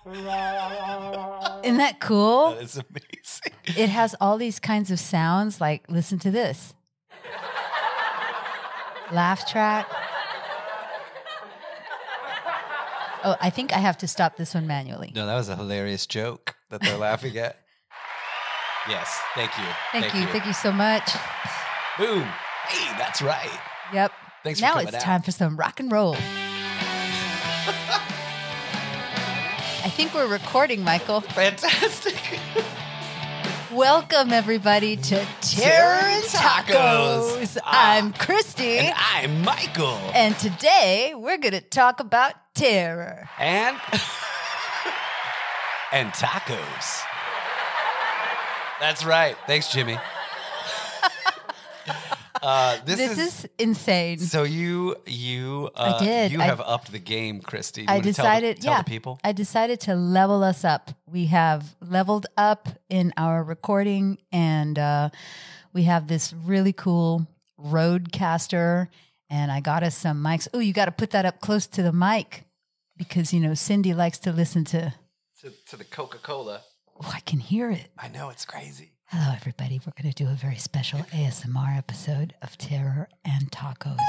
Isn't that cool? That is amazing. It has all these kinds of sounds. Like, listen to this. Laugh track. Oh, I think I have to stop this one manually. No, that was a hilarious joke that they're laughing at. Yes, thank you. Thank you. Thank you so much. Boom. Hey, that's right. Yep. Thanks for now coming it's out. time for some rock and roll. I think we're recording, Michael. Fantastic. Welcome, everybody, to Terror and Tacos. I'm Christy. And I'm Michael. And today, we're going to talk about terror. And tacos. That's right. Thanks, Jimmy. This is insane. So you I did. You have upped the game, Christy. You I want to decided, tell the people. I decided to level us up. We have leveled up in our recording, and we have this really cool Rodecaster, and I got us some mics. Oh, you got to put that up close to the mic because, you know, Cindy likes to listen to the Coca-Cola. Oh, I can hear it. I know, it's crazy. Hello, everybody. We're going to do a very special ASMR episode of Terror and Tacos.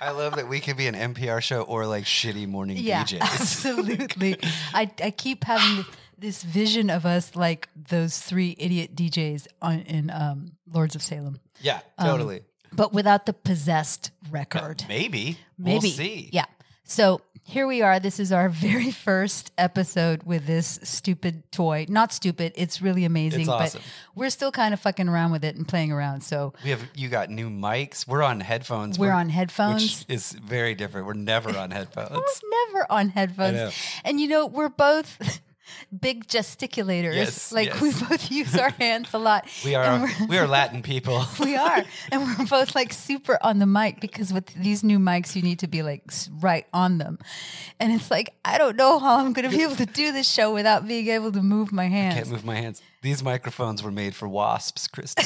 I love that we could be an NPR show or like shitty morning DJs. Absolutely. I keep having this vision of us like those three idiot DJs in Lords of Salem. Yeah, totally. But without the possessed record. Maybe. We'll see. Yeah. So here we are. This is our very first episode with this stupid toy. Not stupid. It's really amazing. It's awesome. But we're still kind of fucking around with it and playing around. So You got new mics. We're on headphones. We're on headphones. Which is very different. We're never on headphones. We're never on headphones. I know. And you know, we're both big gesticulators. Yes, We both use our hands a lot. We are Latin people. We are. And we're both like super on the mic because with these new mics, you need to be like right on them. And it's like, I don't know how I'm going to be able to do this show without being able to move my hands. I can't move my hands. These microphones were made for wasps, Christy.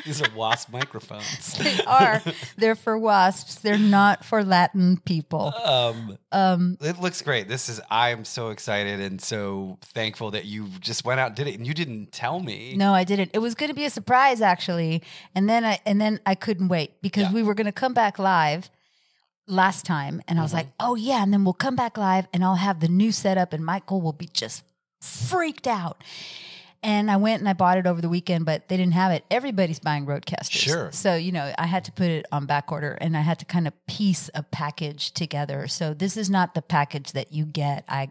These are wasp microphones. They are. They're for wasps. They're not for Latin people. It looks great. I'm so excited and so thankful that you just went out and did it, and you didn't tell me. No, I didn't. It was going to be a surprise, actually, and then I couldn't wait because we were going to come back live last time, and I was like, oh yeah, and then we'll come back live, and I'll have the new setup, and Michael will be just freaked out. And I went and I bought it over the weekend, but they didn't have it. Everybody's buying Roadcasters. Sure. So, you know, I had to put it on back order and I had to kind of piece a package together. So this is not the package that you get. I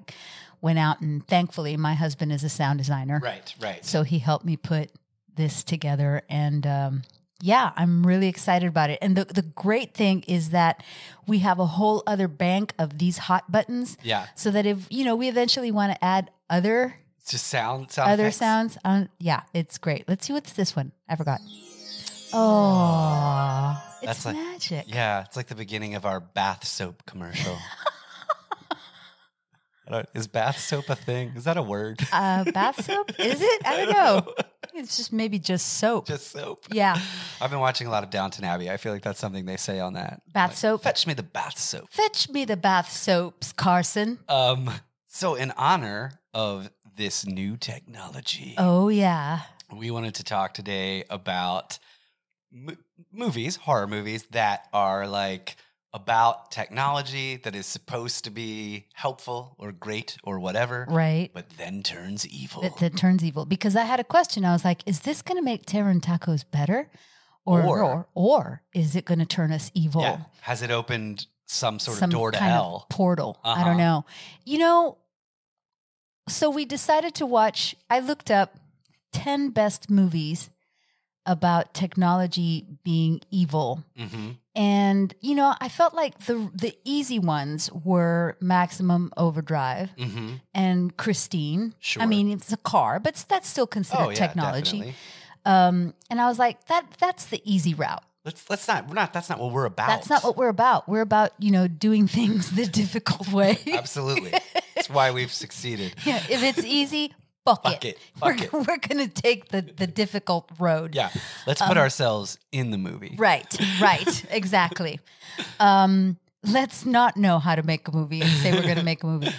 went out and thankfully my husband is a sound designer. Right. So he helped me put this together. And I'm really excited about it. And the great thing is that we have a whole other bank of these hot buttons. Yeah. So that if, you know, we eventually want to add other just sound other effects. sounds. Yeah, it's great. Let's see what's this one. I forgot. Oh, it's like magic. Yeah, it's like the beginning of our bath soap commercial. Is bath soap a thing? Is that a word? Bath soap? Is it? I don't know. It's just maybe just soap. Just soap. Yeah. I've been watching a lot of Downton Abbey. I feel like that's something they say on that. Bath soap? Fetch me the bath soap. Fetch me the bath soaps, Carson. So in honor of this new technology. Oh, yeah. We wanted to talk today about movies, horror movies that are like about technology that is supposed to be helpful or great or whatever. Right. But then turns evil. That turns evil. Because I had a question. I was like, is this going to make Terror and Tacos better? Or is it going to turn us evil? Yeah. Has it opened some sort of door to hell? Portal. I don't know. You know, so we decided to watch, I looked up 10 best movies about technology being evil. Mm-hmm. And, you know, I felt like the easy ones were Maximum Overdrive and Christine. Sure. I mean, it's a car, but that's still considered technology. Definitely. And I was like, that's the easy route. That's not what we're about. That's not what we're about. We're about, you know, doing things the difficult way. Absolutely. That's why we've succeeded. Yeah, if it's easy, fuck it. We're going to take the difficult road. Yeah. Let's put ourselves in the movie. Right. Exactly. let's not know how to make a movie and say we're going to make a movie.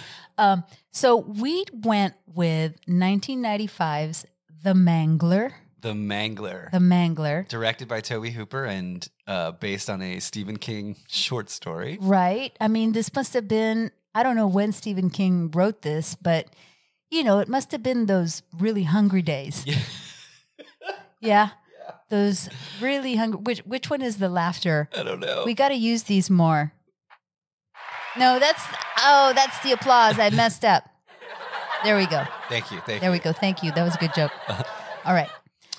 So we went with 1995's The Mangler. The Mangler. The Mangler. Directed by Tobe Hooper and based on a Stephen King short story. Right. I mean, this must have been, I don't know when Stephen King wrote this, but, you know, it must have been those really hungry days. Yeah. Yeah. Those really hungry. Which one is the laughter? I don't know. We got to use these more. No, that's the applause. I messed up. There we go. Thank you. There we go. Thank you. That was a good joke. All right.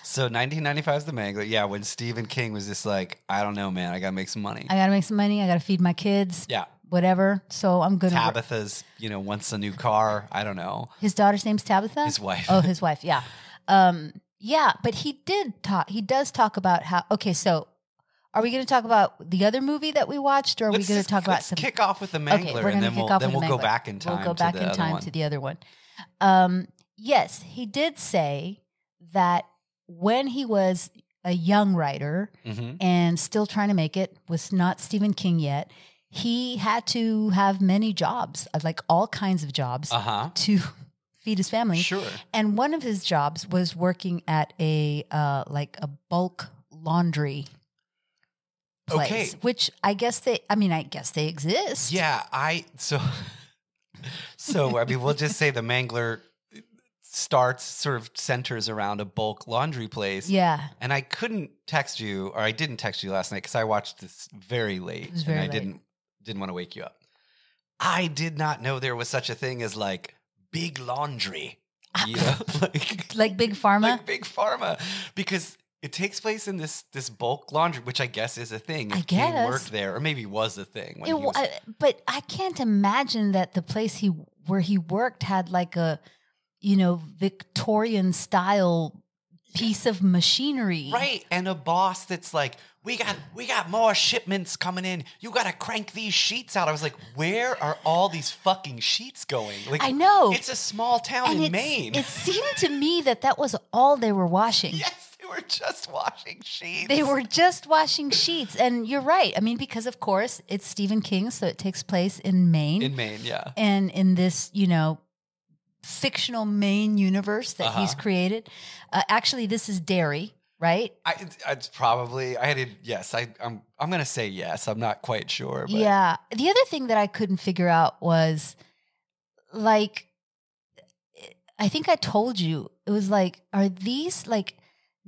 So 1995 is The Mangler. Yeah, when Stephen King was just like, I don't know, man, I got to make some money. I got to make some money. I got to feed my kids. Yeah. Whatever. So I'm going to. Tabitha's, wants a new car. I don't know. His daughter's name's Tabitha? His wife. Oh, his wife. Yeah. Yeah, but he does talk about how, okay, so are we going to talk about the other movie that we watched, or are we going to talk about some? Kick off with The Mangler, okay, we're going to kick off with we'll The go Mangler. back in time. We'll go back in time to the other one. Yes, he did say that when he was a young writer and still trying to make it, was not Stephen King yet, he had to have many jobs, like all kinds of jobs to feed his family. Sure. And one of his jobs was working at a bulk laundry place, which I guess they exist. Yeah, so I mean, we'll just say The Mangler sort of centers around a bulk laundry place. Yeah. And I couldn't text you, or I didn't text you last night because I watched this very late. Very and I late. didn't want to wake you up. I did not know there was such a thing as like big laundry. Like Big Pharma? Like Big Pharma. Because it takes place in this bulk laundry, which I guess is a thing. I guess. King worked there, or maybe was a thing. But I can't imagine that the place where he worked had like a, Victorian-style piece of machinery. Right. And a boss that's like, we got more shipments coming in. You got to crank these sheets out. I was like, where are all these fucking sheets going? Like, I know. It's a small town in Maine. It seemed to me that was all they were washing. Yes, they were just washing sheets. They were just washing sheets. And you're right. I mean, because of course it's Stephen King, so it takes place in Maine. In Maine, yeah. And in this, fictional Maine universe that he's created. Actually, this is Derry, right? It's probably, yes, I'm going to say yes. I'm not quite sure. But. Yeah. The other thing that I couldn't figure out was, like, I think I told you, it was like, are these like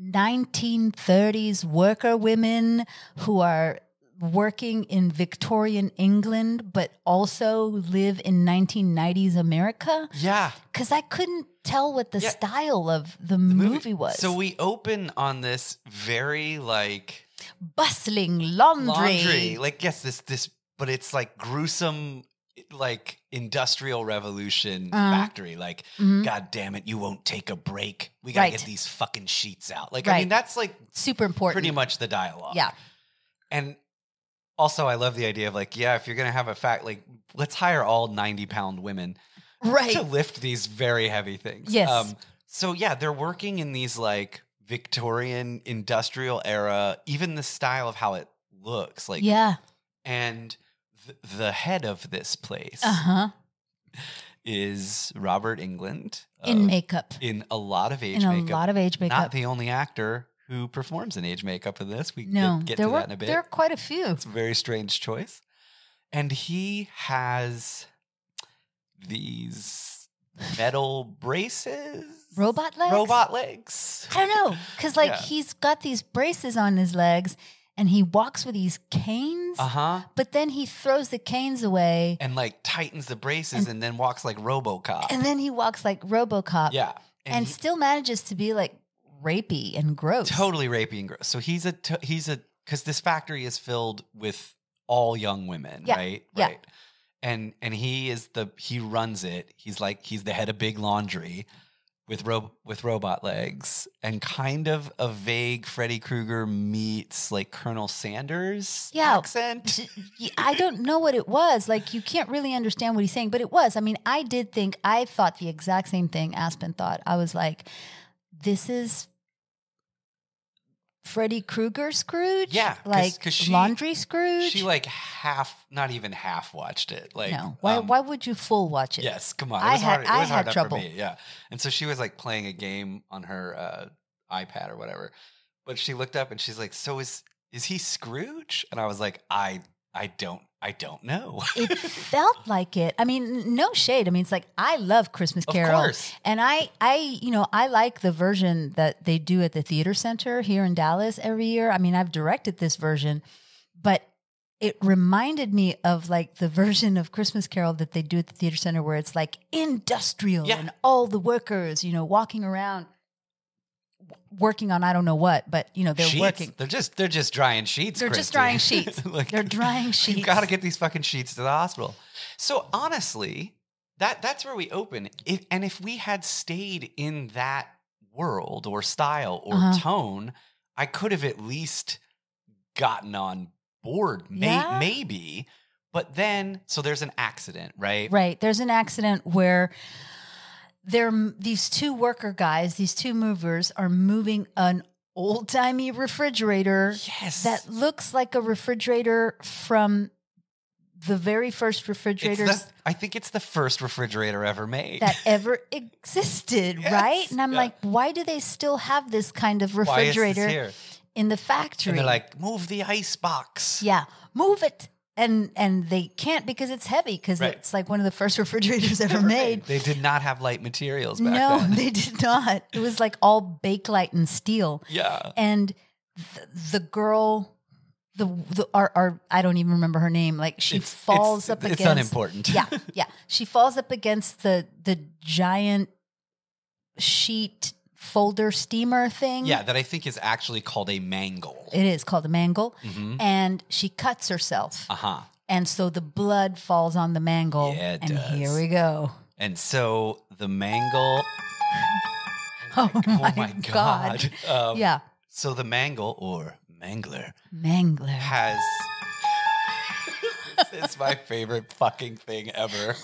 1930s worker women who are working in Victorian England, but also live in 1990s America? Yeah. Because I couldn't tell what the style of the movie was. So we open on this very like bustling laundry. Like, yes, this, but it's like gruesome, like industrial revolution factory. Like, God damn it, you won't take a break. We got to get these fucking sheets out. Like, I mean, that's like super important. Pretty much the dialogue. Yeah. And also, I love the idea of like, if you're going to have like, let's hire all 90-pound women to lift these very heavy things. Yes. So, they're working in these like Victorian industrial era, even the style of how it looks. Like, and the head of this place is Robert Englund. In makeup. In a lot of age makeup. In a lot of age makeup. Not the only actor who performs in age makeup in this. We get to that in a bit. There are quite a few. It's a very strange choice. And he has these metal braces. Robot legs? Robot legs. I don't know. Because he's got these braces on his legs and he walks with these canes. But then he throws the canes away. And like tightens the braces and then walks like RoboCop. And then he walks like RoboCop. Yeah. And still manages to be like rapey and gross. Totally rapey and gross. So he's because this factory is filled with all young women, right? Yeah. Right. And he runs it. He's the head of Big Laundry with robot legs and kind of a vague Freddy Krueger meets like Colonel Sanders accent. I don't know what it was. Like, you can't really understand what he's saying, but it was. I mean, I thought the exact same thing Aspen thought. I was like, this is Freddy Krueger Scrooge? Yeah, like 'cause Laundry Scrooge? She like not even half watched it. Like, no. Why would you full watch it? Yes, come on. It I was hard. had It was hard enough trouble. for me. Yeah, and so she was like playing a game on her iPad or whatever. But she looked up and she's like, "So is he Scrooge?" And I was like, "I don't know." It felt like it. I mean, no shade. I mean, it's like I love Christmas Carol, Of course. and I like the version that they do at the theater center here in Dallas every year. I mean, I've directed this version, but it reminded me of like the version of Christmas Carol that they do at the theater center, where it's like industrial and all the workers, walking around. Working on I don't know what, but they're sheets. working. They're just drying sheets. They're Christy. just drying sheets. Like, they're drying sheets. You've got to get these fucking sheets to the hospital. So honestly, that's where we open. If we had stayed in that world or style or tone, I could have at least gotten on board. Maybe, but then so there's an accident, right? Right. There's an accident where. These two worker guys, these two movers are moving an old-timey refrigerator that looks like a refrigerator from the very first refrigerators. I think it's the first refrigerator ever made. That ever existed, right? And I'm like, why do they still have this kind of refrigerator in the factory? And they're like, move the ice box. Yeah, move it. And they can't because it's heavy because it's like one of the first refrigerators ever made. They did not have light materials back then. No, they did not. It was like all Bakelite and steel. Yeah. And the girl, our I don't even remember her name. Like she falls up against. It's unimportant. Yeah. She falls up against the giant sheet folder steamer thing. Yeah, that I think is actually called a mangle. It is called a mangle. Mm-hmm. And she cuts herself. Uh-huh. And so the blood falls on the mangle. Yeah, it and does. Here we go. And so the mangle. Oh my God. Yeah. So the mangle or Mangler has. It's my favorite fucking thing ever.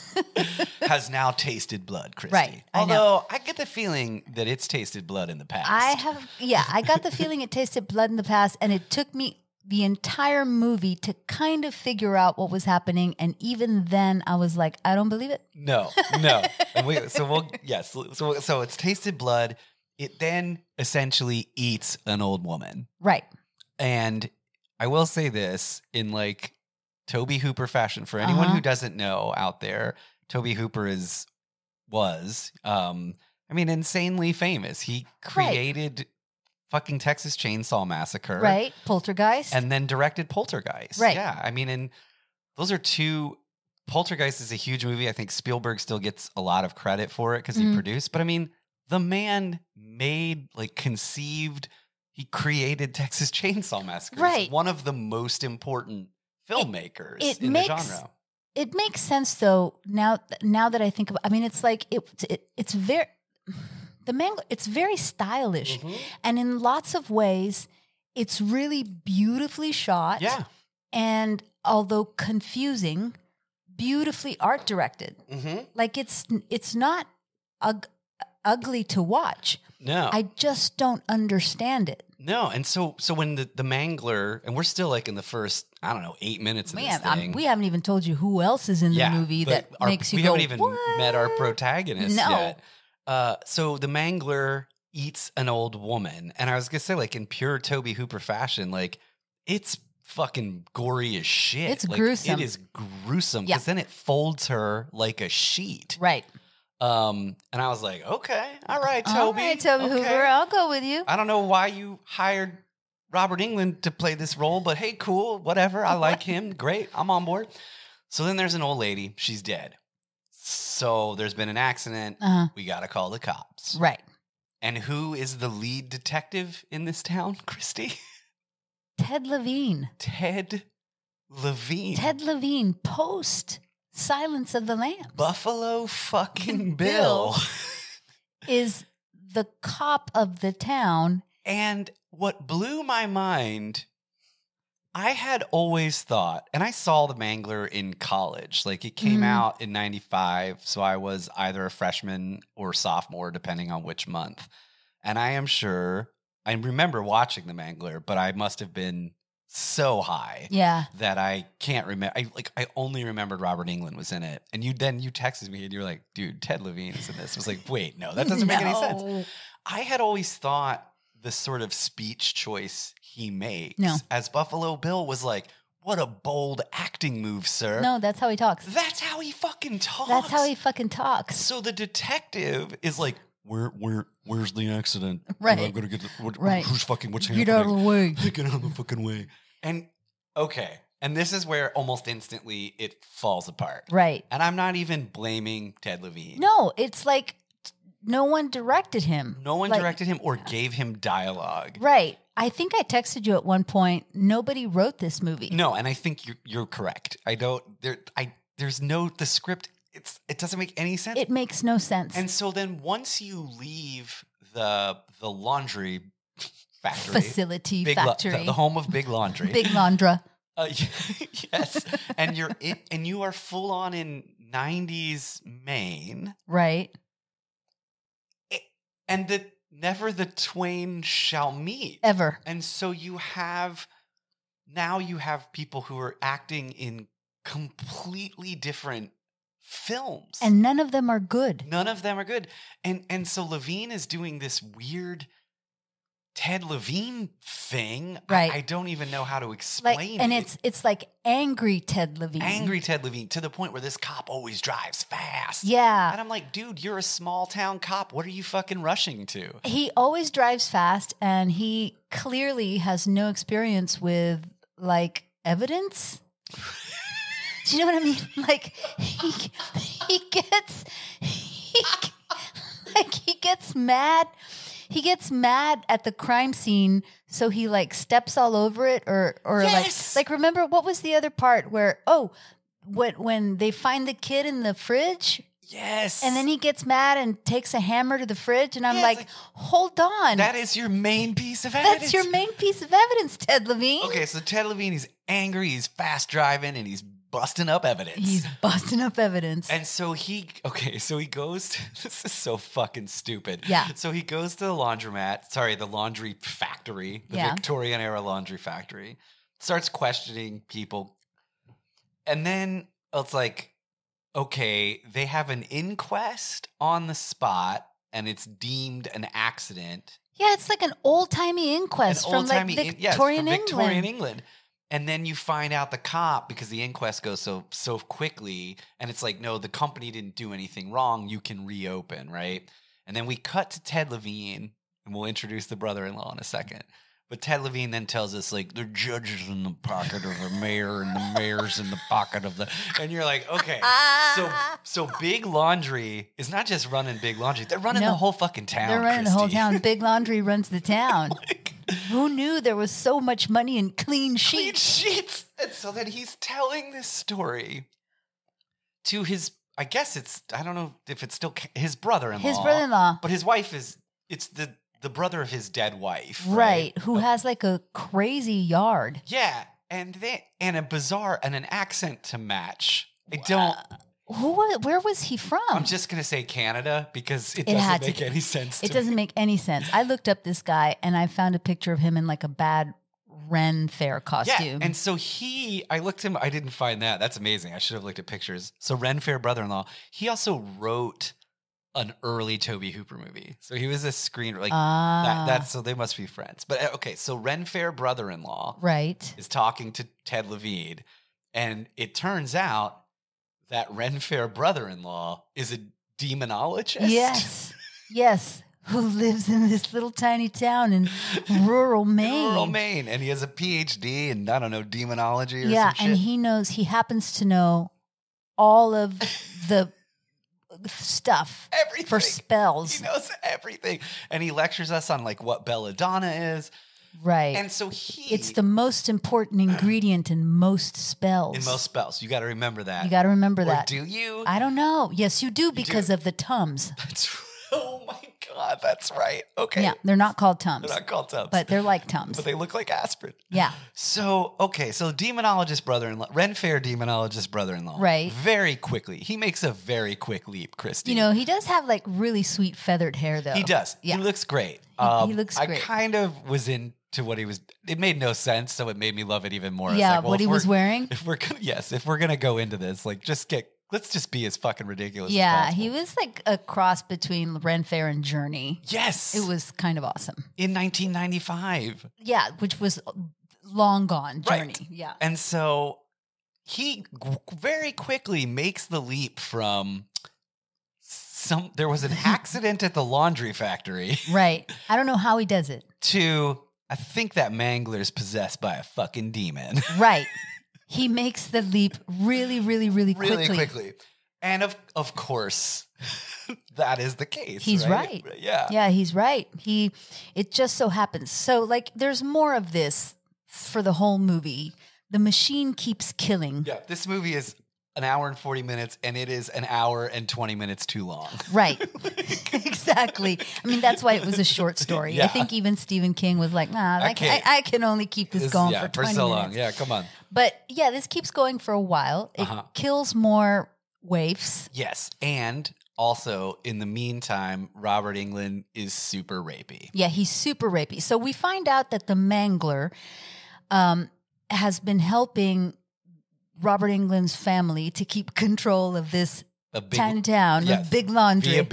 Has now tasted blood, Christy. Right. Although I get the feeling that it's tasted blood in the past. I got the feeling it tasted blood in the past, and it took me the entire movie to kind of figure out what was happening. And even then I was like, I don't believe it. No. And so it's tasted blood. It then essentially eats an old woman. Right. And I will say this in like Tobe Hooper fashion. For anyone who doesn't know out there, Tobe Hooper was insanely famous. He created fucking Texas Chainsaw Massacre. Right. Poltergeist. And then directed Poltergeist. Right. Yeah. I mean, and those are two. Poltergeist is a huge movie. I think Spielberg still gets a lot of credit for it because he produced. But I mean, the man conceived, he created Texas Chainsaw Massacre. Right. He's one of the most important filmmakers in the genre. It makes sense though. Now that I think about, I mean, it's like it's very it's very stylish, and in lots of ways, it's really beautifully shot. Yeah, and although confusing, beautifully art directed. Like it's not ugly to watch. No, I just don't understand it. No, and so when the Mangler, and we're still like in the first, 8 minutes of this thing. We haven't even told you who else is in the movie that makes you go, we haven't even met our protagonist yet. So the Mangler eats an old woman. And I was going to say, like, in pure Tobe Hooper fashion, like, it's fucking gory as shit. It's gruesome. It is gruesome because then it folds her like a sheet. Right. And I was like, okay, all right, Toby. All right, Tobe Hooper, I'll go with you. I don't know why you hired Robert Englund to play this role, but hey, cool, whatever. I like him. Great. I'm on board. So then there's an old lady. She's dead. So there's been an accident. We got to call the cops. Right. And who is the lead detective in this town, Christy? Ted Levine. Ted Levine, post Silence of the Lambs. Buffalo fucking Bill is the cop of the town. And what blew my mind, I had always thought, and I saw the Mangler in college. Like it came out in 95, so I was either a freshman or sophomore, depending on which month. And I am sure I remember watching the Mangler, but I must have been so high that I can't remember. I only remembered Robert Englund was in it. And you texted me and you were like, dude, Ted Levine is in this. I was like, wait, no, that doesn't make any sense. I had always thought the sort of speech choice he makes as Buffalo Bill was like, what a bold acting move, sir. No, that's how he talks. That's how he fucking talks. That's how he fucking talks. So the detective is like, where's the accident? Right. I'm gonna get who's fucking what's happening? Get out of the way. Get out of the fucking way. And okay. And this is where almost instantly it falls apart. Right. And I'm not even blaming Ted Levine. No, it's like no one directed him. No one directed him or gave him dialogue. Right. I think I texted you at one point, nobody wrote this movie. No, and I think you're correct. There's no the script. It doesn't make any sense. It makes no sense. And so then once you leave the laundry factory facility, the home of Big Laundry, Big Laundra. Yes, and you are full on in 90s Maine, right? And that never the twain shall meet ever. And so you have people who are acting in completely different films. And none of them are good. None of them are good. And so Levine is doing this weird Ted Levine thing. Right. I don't even know how to explain it. And it's like angry Ted Levine. Angry Ted Levine to the point where this cop always drives fast. Yeah. And I'm like, dude, you're a small town cop. What are you fucking rushing to? He always drives fast and he clearly has no experience with like evidence. Do you know what I mean? Like he gets mad. He gets mad at the crime scene, so he like steps all over it, or yes! like remember what was the other part where when they find the kid in the fridge? Yes. And then he gets mad and takes a hammer to the fridge, and I'm like, hold on. That is your main piece of evidence. That's your main piece of evidence, Ted Levine. Okay, so Ted Levine, he's angry, he's fast driving, and he's busting up evidence. He's busting up evidence. And so he goes to, this is so fucking stupid. Yeah. So he goes to the laundry factory, the Victorian era laundry factory, starts questioning people. And then it's like, okay, they have an inquest on the spot and it's deemed an accident. Yeah, it's like an old-timey inquest from Victorian England. And then you find out the cop, because the inquest goes so quickly, and it's like, no, the company didn't do anything wrong. You can reopen, right? And then we cut to Ted Levine, and we'll introduce the brother-in-law in a second. But Ted Levine then tells us, like, the judge is in the pocket of the mayor, and the mayor's in the pocket of the... And you're like, okay, so Big Laundry is not just running Big Laundry. They're running the whole fucking town, They're running the whole town. Big Laundry runs the town. Who knew there was so much money in clean sheets? And so then he's telling this story to his, I guess I don't know if it's still his brother-in-law. His brother-in-law. But his wife it's the brother of his dead wife. Right. Who has like a crazy yard. Yeah. And a bizarre and an accent to match. I don't. Where was he from? I'm just going to say Canada because it doesn't make any sense to me. It doesn't make any sense. I looked up this guy and I found a picture of him in like a bad Ren Fair costume. Yeah, and so I looked him, I didn't find that. That's amazing. I should have looked at pictures. So Ren Fair brother-in-law, he also wrote an early Tobe Hooper movie. So he was a screenwriter. So they must be friends. But okay, so Ren Fair brother-in-law is talking to Ted Levine, and it turns out that Ren Fair brother-in-law is a demonologist. Yes. Who lives in this little tiny town in rural Maine. And he has a PhD in, I don't know, demonology or some shit. Yeah, and he happens to know all of the stuff. Everything. For spells. He knows everything. And he lectures us on like what belladonna is. Right. And so it's the most important ingredient in most spells. You got to remember that. You got to remember that. Do you? I don't know. Yes, you do because of the Tums. That's oh my God, that's right. Okay. Yeah, they're not called Tums. They're not called Tums. But they're like Tums. But they look like aspirin. Yeah. So demonologist brother-in-law, Ren Fair demonologist brother-in-law. Right. Very quickly. He makes a very quick leap, Christy. You know, he does have like really sweet feathered hair though. He does. Yeah. He looks great. He looks great. I kind of was into what he was. It made no sense, so it made me love it even more. Yeah, like, well, what he was wearing. If we're gonna go into this, like, let's just be as fucking ridiculous. Yeah, as possible. he was like a cross between Ren Fair and Journey. Yes, It was kind of awesome. in 1995. Yeah, which was long gone, Journey. Right. Yeah. And so he very quickly makes the leap from there was an accident at the laundry factory Right. I don't know how he does it. to I think that Mangler's possessed by a fucking demon. Right. He makes the leap really, really, really quickly. Really quickly. And of course, that is the case. He's right. Yeah. Yeah, he's right. It just so happens. So like there's more of this for the whole movie. The machine keeps killing. Yeah. This movie is an hour and 40 minutes, and it is an hour and 20 minutes too long. Right. Exactly. I mean, that's why it was a short story. Yeah. I think even Stephen King was like, nah, I can only keep this going for 20 so minutes. long. Yeah, come on. But yeah, this keeps going for a while. It kills more waifs. Yes. And also, in the meantime, Robert Englund is super rapey. Yeah, he's super rapey. So we find out that the Mangler has been helping Robert Englund's family to keep control of this tiny town with big laundry. Via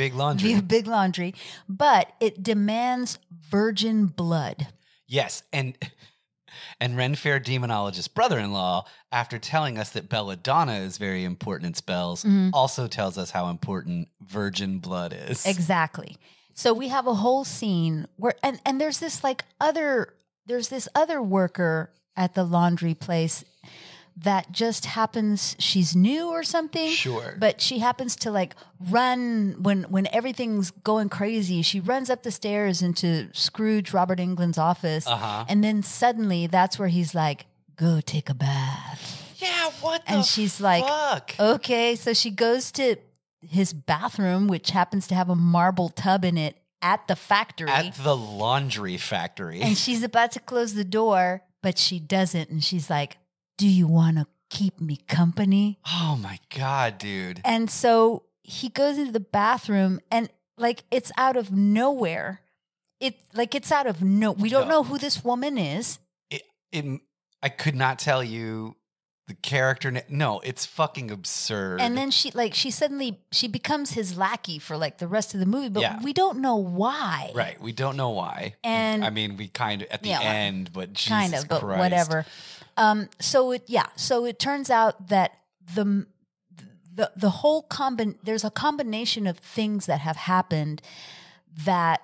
big laundry. But it demands virgin blood. Yes. And Ren Fair demonologist brother-in-law, after telling us that belladonna is very important in spells, also tells us how important virgin blood is. Exactly. So we have a whole scene where and there's this other worker at the laundry place that just happens, she's new or something. Sure. But she happens to like run when everything's going crazy. She runs up the stairs into Scrooge, Robert Englund's office. And then suddenly that's where he's like, go take a bath. Yeah, what the And she's fuck? like, okay. So she goes to his bathroom, which happens to have a marble tub in it at the factory. At the laundry factory. And she's about to close the door, but she doesn't. And she's like, do you want to keep me company? Oh my God, dude. And so he goes into the bathroom and like it's out of nowhere. We don't know who this woman is. I could not tell you the character. No, it's fucking absurd. And then she becomes his lackey for like the rest of the movie, but we don't know why. Right. We don't know why. And I mean, we kind of at the end, but Jesus kind of, but Christ. whatever. So it turns out that the whole there's a combination of things that have happened that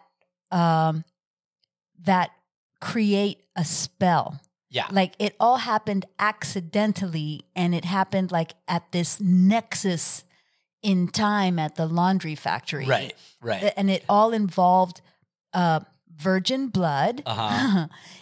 create a spell. Yeah. Like it all happened accidentally, and it happened like at this nexus in time at the laundry factory. Right. And it all involved virgin blood.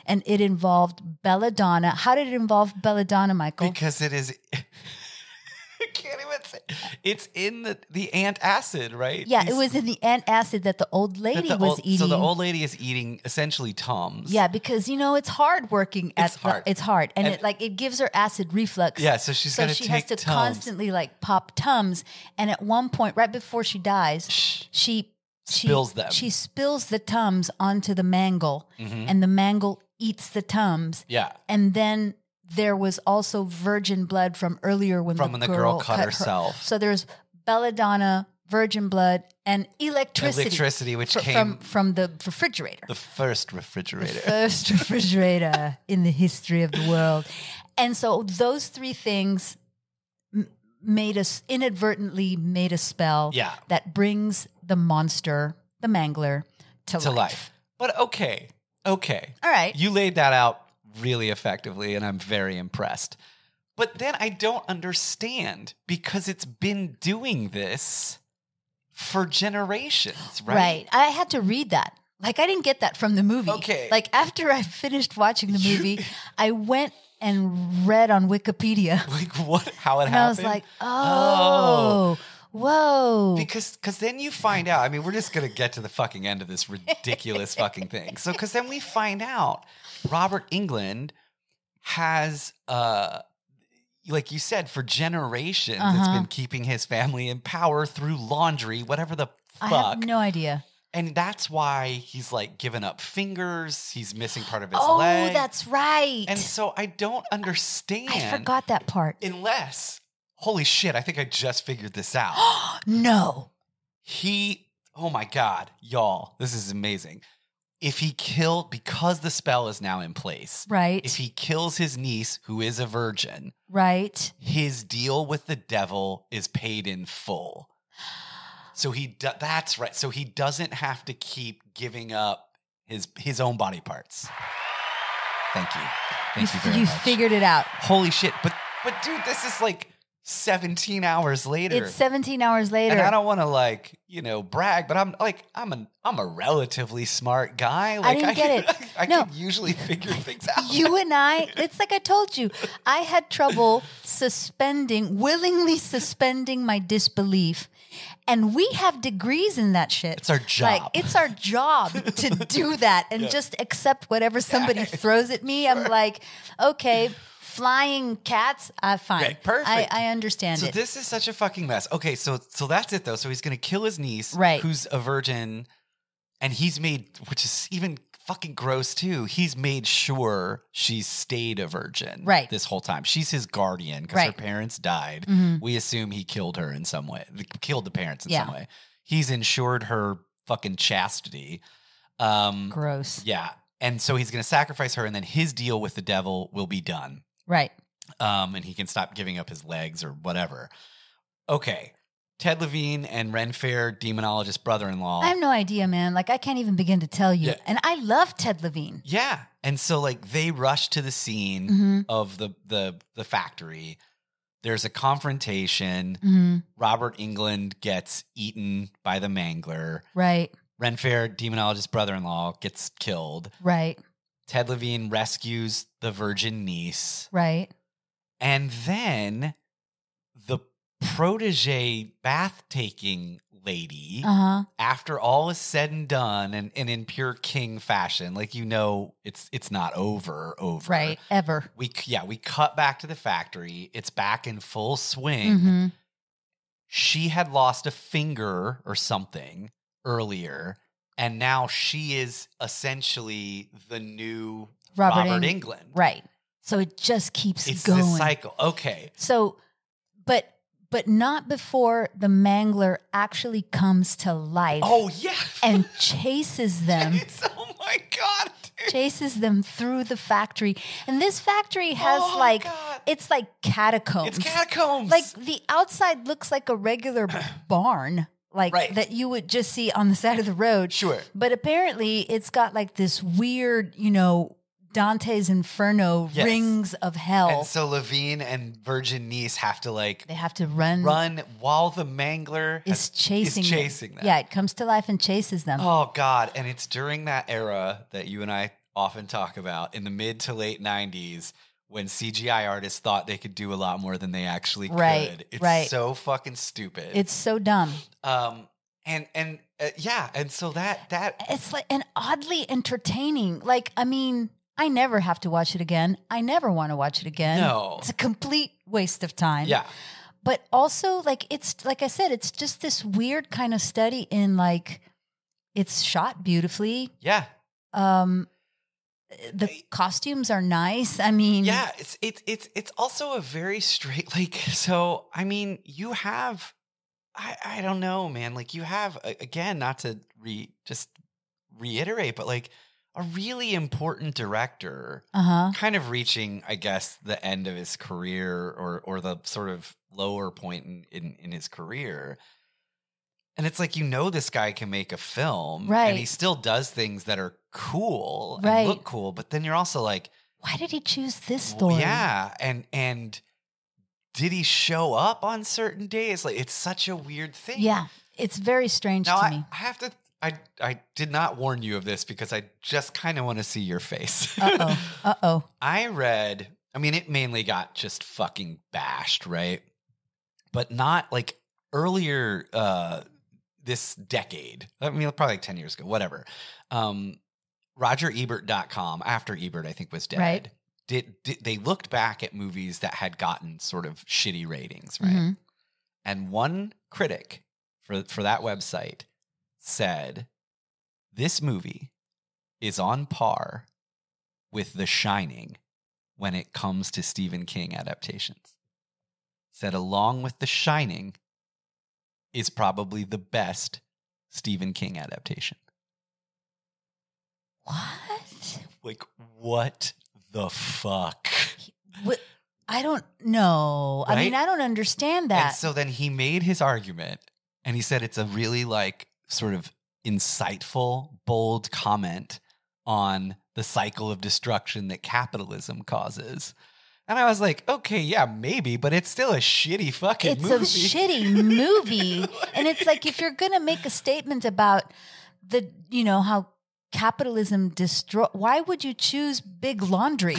And it involved belladonna. How did it involve belladonna, Michael? Because it is. I can't even say. It's in the antacid, right? Yeah, it was in the antacid that the old lady was eating. So the old lady is eating essentially Tums. Yeah, because it's hard working at it's hard. And it gives her acid reflux. Yeah, so she has to Tums. Constantly like pop Tums. And at one point, right before she dies, she spills them. She spills the Tums onto the mangle, and the mangle eats the Tums. Yeah. And then there was also virgin blood from earlier when the girl cut herself. So there's belladonna, virgin blood, and electricity. Electricity, which came from the refrigerator. The first refrigerator. The first refrigerator in the history of the world. And so those three things inadvertently made a spell that brings the monster, the Mangler, to life. But okay. All right. You laid that out really effectively, and I'm very impressed. But then I don't understand, because it's been doing this for generations, right? Right. I had to read that. Like, I didn't get that from the movie. Okay. Like, after I finished watching the movie, I went and read on Wikipedia. Like, what? How it happened? And I was like, oh. Whoa. Because then you find out, I mean, we're just going to get to the fucking end of this ridiculous fucking thing. So, because then we find out Robert England has, like you said, for generations, it's been keeping his family in power through laundry, whatever the fuck. I have no idea. And that's why he's like given up fingers. He's missing part of his leg. Oh, that's right. And so I don't understand. I forgot that part. Unless, holy shit, I think I just figured this out. No. Oh my God, y'all, this is amazing. If he killed, because the spell is now in place. Right. If he kills his niece, who is a virgin. Right. His deal with the devil is paid in full. So that's right. So he doesn't have to keep giving up his own body parts. Thank you. Thank you very much. You figured it out. Holy shit. But dude, this is like 17 hours later. It's 17 hours later. And I don't want to brag, but I'm a relatively smart guy. Like, I didn't get it. I can usually figure things out. You and I, it's like I told you, I had trouble willingly suspending my disbelief. And we have degrees in that shit. It's our job. Like, it's our job to do that and just accept whatever somebody throws at me. I'm like, okay, flying cats, fine. Great, perfect. I understand it. So this is such a fucking mess. Okay, so that's it though. So he's going to kill his niece, right, who's a virgin, and he's made, which is even fucking gross too, he's made sure she's stayed a virgin this whole time. She's his guardian because her parents died. Mm-hmm. We assume he killed her in some way, killed the parents in some way. He's ensured her fucking chastity. Gross. Yeah. And so he's going to sacrifice her, and then his deal with the devil will be done. Right. And he can stop giving up his legs or whatever. Okay. Ted Levine and Ren Fair, demonologist brother-in-law. I have no idea, man. Like, I can't even begin to tell you. Yeah. And I love Ted Levine. Yeah. And so, like, they rush to the scene of the factory. There's a confrontation. Mm-hmm. Robert England gets eaten by the Mangler. Right. Ren Fair, demonologist brother-in-law, gets killed. Right. Ted Levine rescues the virgin niece. Right. And then the protege bath-taking lady, after all is said and done, and in pure king fashion, like, it's not over. Right, ever. We cut back to the factory. It's back in full swing. Mm-hmm. She had lost a finger or something earlier, and now she is essentially the new Robert England. Right. So it just keeps it's going. It's this cycle. Okay. So, but not before the Mangler actually comes to life. Oh, yeah. And chases them. Oh, my God. Dude. Chases them through the factory. And this factory has it's like catacombs. It's catacombs. Like, the outside looks like a regular barn. Like, that you would just see on the side of the road. Sure. But apparently it's got like this weird, Dante's Inferno, rings of hell. And so Levine and virgin niece have to they have to run while the Mangler is chasing them. Yeah, it comes to life and chases them. Oh God. And it's during that era that you and I often talk about, in the mid to late 90s, when CGI artists thought they could do a lot more than they actually could. It's so fucking stupid. It's so dumb. And so that it's like, and oddly entertaining. Like, I mean, I never have to watch it again. I never want to watch it again. No. It's a complete waste of time. Yeah. But also, like, it's, like I said, it's just this weird kind of study in, like, it's shot beautifully. Yeah. The costumes are nice. I mean, yeah, it's also a very straight, like, so, I mean, you have, I don't know, man, like, you have, again, not to reiterate, but like, a really important director, kind of reaching, I guess, the end of his career, or the sort of lower point in his career. And it's like, this guy can make a film, right? And he still does things that are cool and look cool. But then you're also like, why did he choose this story? Yeah, and did he show up on certain days? Like, it's such a weird thing. Yeah, it's very strange to me. I have to. I did not warn you of this because I just kind of want to see your face. Uh-oh. I read, I mean, it mainly got just fucking bashed, right? But not like, earlier this decade, I mean, probably like 10 years ago, whatever, RogerEbert.com, after Ebert, I think, was dead, Right. they looked back at movies that had gotten sort of shitty ratings, right? And one critic for that website said, this movie is on par with The Shining when it comes to Stephen King adaptations. Said along with The Shining is probably the best Stephen King adaptation. What? Like, what the fuck? What? I don't know. Right? I mean, I don't understand that. And so then he made his argument, and he said it's a really like sort of insightful, bold comment on the cycle of destruction that capitalism causes. And I was like, okay, yeah, maybe, but it's still a shitty fucking movie. It's a shitty movie. And it's like, if you're going to make a statement about the, you know, how capitalism why would you choose Big Laundry?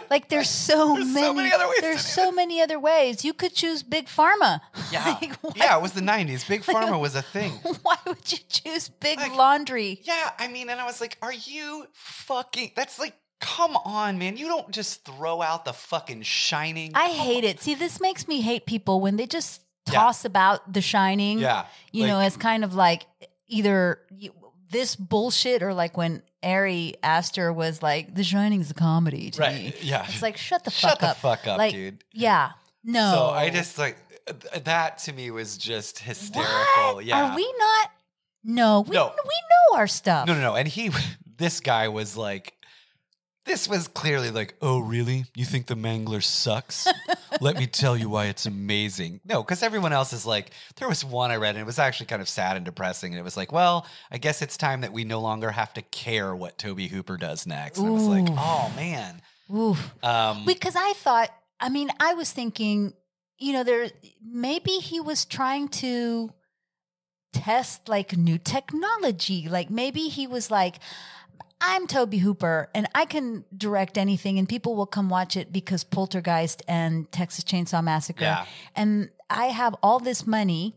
Like, there's so many other ways. There's so many other ways. You could choose Big Pharma. Yeah. Like, yeah, it was the 90s. Big Pharma was a thing. Why would you choose Big Laundry? Yeah, I mean, and I was like, are you fucking, that's like, come on, man. You don't just throw out The fucking Shining. I hate it. See, this makes me hate people when they just toss about The Shining, you know, as kind of like either this bullshit or like when Ari Aster was like, The Shining is a comedy to me. Yeah. It's like, shut the fuck up. Shut the fuck up, like, dude. Yeah. No. So I just like, that to me was just hysterical. What? Yeah. Are we not? No. We know our stuff. No. And this guy was like, this was clearly like, oh, really? You think the Mangler sucks? Let me tell you why it's amazing. No, because everyone else is like, there was one I read and it was actually kind of sad and depressing. And it was like, well, I guess it's time that we no longer have to care what Tobe Hooper does next. And I was like, oh, man. Oof. Because I was thinking, you know, maybe he was trying to test like new technology. Like maybe he was like, I'm Tobe Hooper and I can direct anything and people will come watch it because Poltergeist and Texas Chainsaw Massacre. Yeah. And I have all this money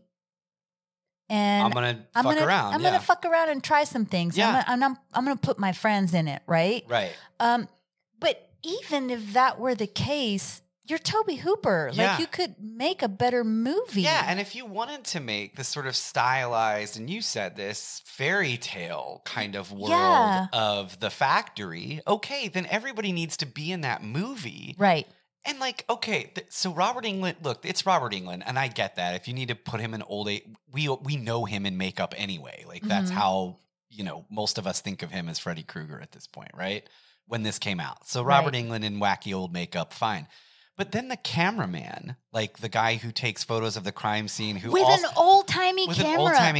and I'm going to fuck around. I'm going to fuck around and try some things. Yeah. I'm going to put my friends in it. Right. Right. But even if that were the case, you're Tobe Hooper. Yeah. Like you could make a better movie. Yeah, and if you wanted to make this sort of stylized, and you said this, fairy tale kind of world of the factory, okay, then everybody needs to be in that movie. Right. And like, okay, so Robert Englund, look, it's Robert Englund, and I get that. If you need to put him in old age, we know him in makeup anyway. Like that's how, you know, most of us think of him as Freddy Krueger at this point, right? When this came out. So Robert Englund in wacky old makeup, fine. But then the cameraman, like the guy who takes photos of the crime scene, with an old-timey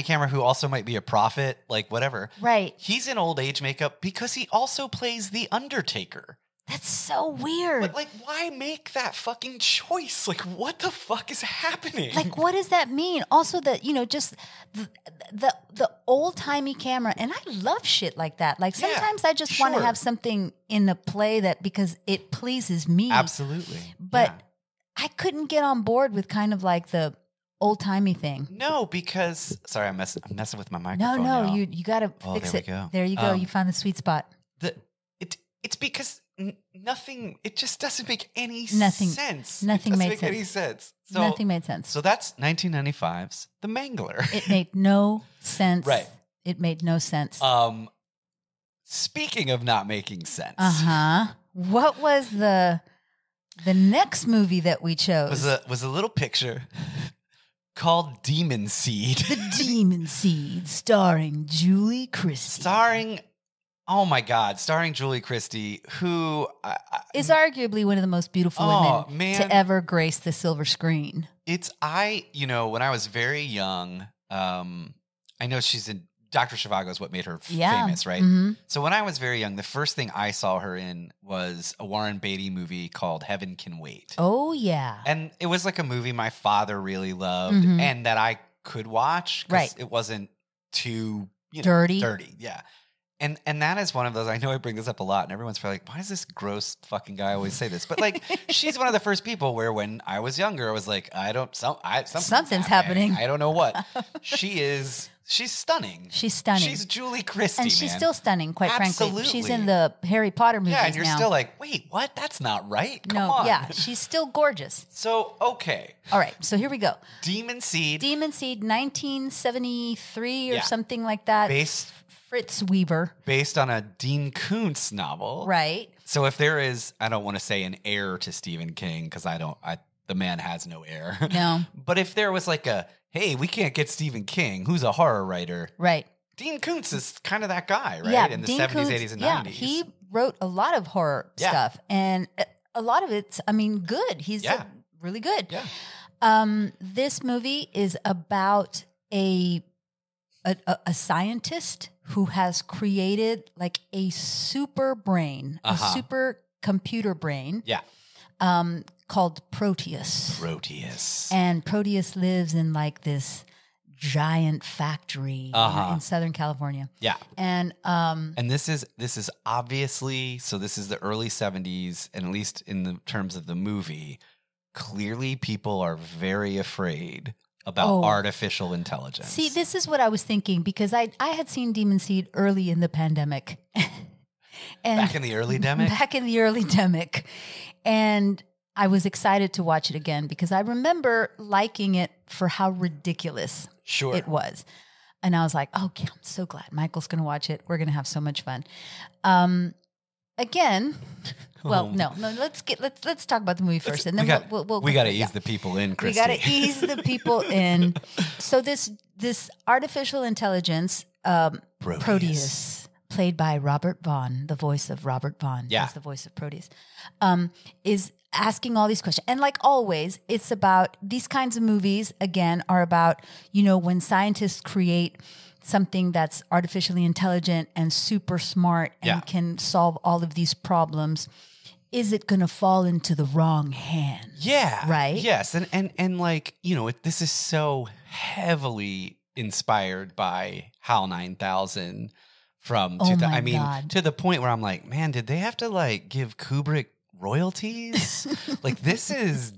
camera who also might be a prophet, like whatever. Right. He's in old age makeup because he also plays the Undertaker. That's so weird. But like, why make that fucking choice? Like, what the fuck is happening? Like, what does that mean? Also, that, you know, just the old-timey camera. And I love shit like that. Like, sometimes I just want to have something in the play that because it pleases me. Absolutely. But I couldn't get on board with kind of like the old-timey thing. No, because sorry, I'm messing with my microphone. No, you got to fix it. Go. There you go. You found the sweet spot. It's because nothing. It just doesn't make any sense. Nothing made sense. Any sense. So, nothing made sense. So that's 1995's The Mangler. It made no sense. Right. It made no sense. Speaking of not making sense. What was the next movie that we chose? Was a little picture called Demon Seed. The Demon Seed, starring Julie Christie. Oh my God, starring Julie Christie, who is arguably one of the most beautiful women to ever grace the silver screen. You know, when I was very young, I know she's in Dr. Zhivago is what made her famous, right? Mm-hmm. So when I was very young, the first thing I saw her in was a Warren Beatty movie called Heaven Can Wait. Oh, yeah. And it was like a movie my father really loved and that I could watch because it wasn't too dirty. Yeah. And that is one of those, I know I bring this up a lot, and everyone's probably like, why does this gross fucking guy always say this? But like, she's one of the first people where when I was younger, I was like, something's happening. I don't know what. She's stunning. She's stunning. She's Julie Christie, and she's man. still stunning, quite Absolutely. frankly. She's in the Harry Potter movies now. Yeah, and you're still like, wait, what? That's not right. Come on. Yeah, she's still gorgeous. So, okay. All right, so here we go. Demon Seed. 1973 or something like that. Fritz Weaver. Based on a Dean Koontz novel. Right. So if there is, I don't want to say an heir to Stephen King, because the man has no heir. No. But if there was like hey, we can't get Stephen King, who's a horror writer. Right. Dean Koontz is kind of that guy, right? Yeah, In the Dean 70s, Koontz, 80s, and 90s. Yeah, he wrote a lot of horror stuff. And a lot of it's, good. He's really good. Yeah. This movie is about a scientist who has created like a super brain, a super computer brain. Yeah. Called Proteus. And Proteus lives in like this giant factory in Southern California. Yeah. And this is obviously, so this is the early 70s, and at least in the terms of the movie, clearly people are very afraid about artificial intelligence. See, this is what I was thinking, because I had seen Demon Seed early in the pandemic. Back in the early demic? Back in the early demic. And I was excited to watch it again because I remember liking it for how ridiculous it was. And I was like, oh, I'm so glad Michael's going to watch it. We're going to have so much fun. Again, no. Let's talk about the movie first, and then we got to ease the people in, Christy. We got to ease the people in. So this artificial intelligence, Proteus, played by Robert Vaughn, the voice of Robert Vaughn, is the voice of Proteus, is asking all these questions. And like always, it's about these kinds of movies, again, are about, when scientists create something that's artificially intelligent and super smart and can solve all of these problems. Is it going to fall into the wrong hands? Yeah. Right? Yes. And like, this is so heavily inspired by HAL 9000 from 2000. To the point where I'm like, man, did they have to like give Kubrick royalties? Like this is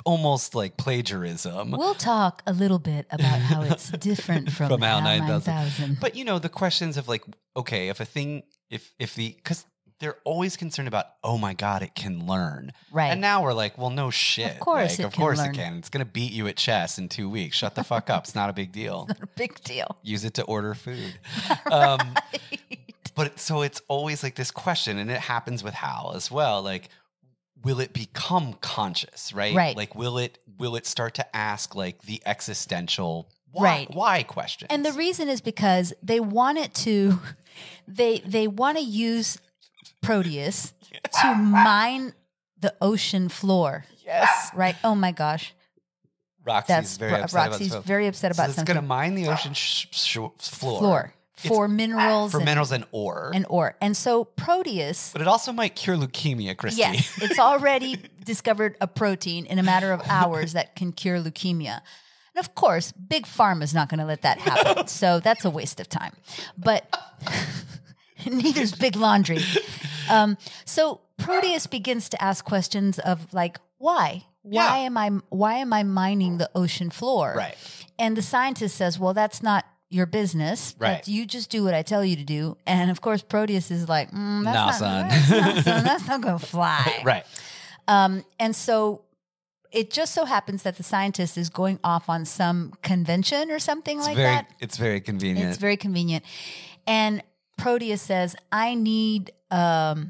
almost like plagiarism. We'll talk a little bit about how it's different from HAL 9000. But the questions of like, okay, because they're always concerned about, oh my God, it can learn. Right. And now we're like, well, no shit. Of course it can. It's going to beat you at chess in 2 weeks. Shut the fuck up. It's not a big deal. It's not a big deal. Use it to order food. But so it's always like this question, and it happens with HAL as well. Like, will it become conscious, right? Right. Like, will it start to ask like the existential why questions? And the reason is because they want it to, they want to use Proteus to mine the ocean floor. Yes. Right. Oh my gosh. Roxy's very upset about something. It's going to mine the ocean floor. For minerals. Minerals and ore. And so Proteus. But it also might cure leukemia, Christy. Yes. It's already discovered a protein in a matter of hours that can cure leukemia. And of course, Big Pharma's not going to let that happen. So that's a waste of time. But neither's Big Laundry. So Proteus begins to ask questions of like, why? Why am I mining the ocean floor? Right. And the scientist says, well, that's not your business. Right. You just do what I tell you to do. And of course, Proteus is like, son. That's not going to fly. Right. And so it just so happens that the scientist is going off on some convention or something that. It's very convenient. It's very convenient. And Proteus says, I need, what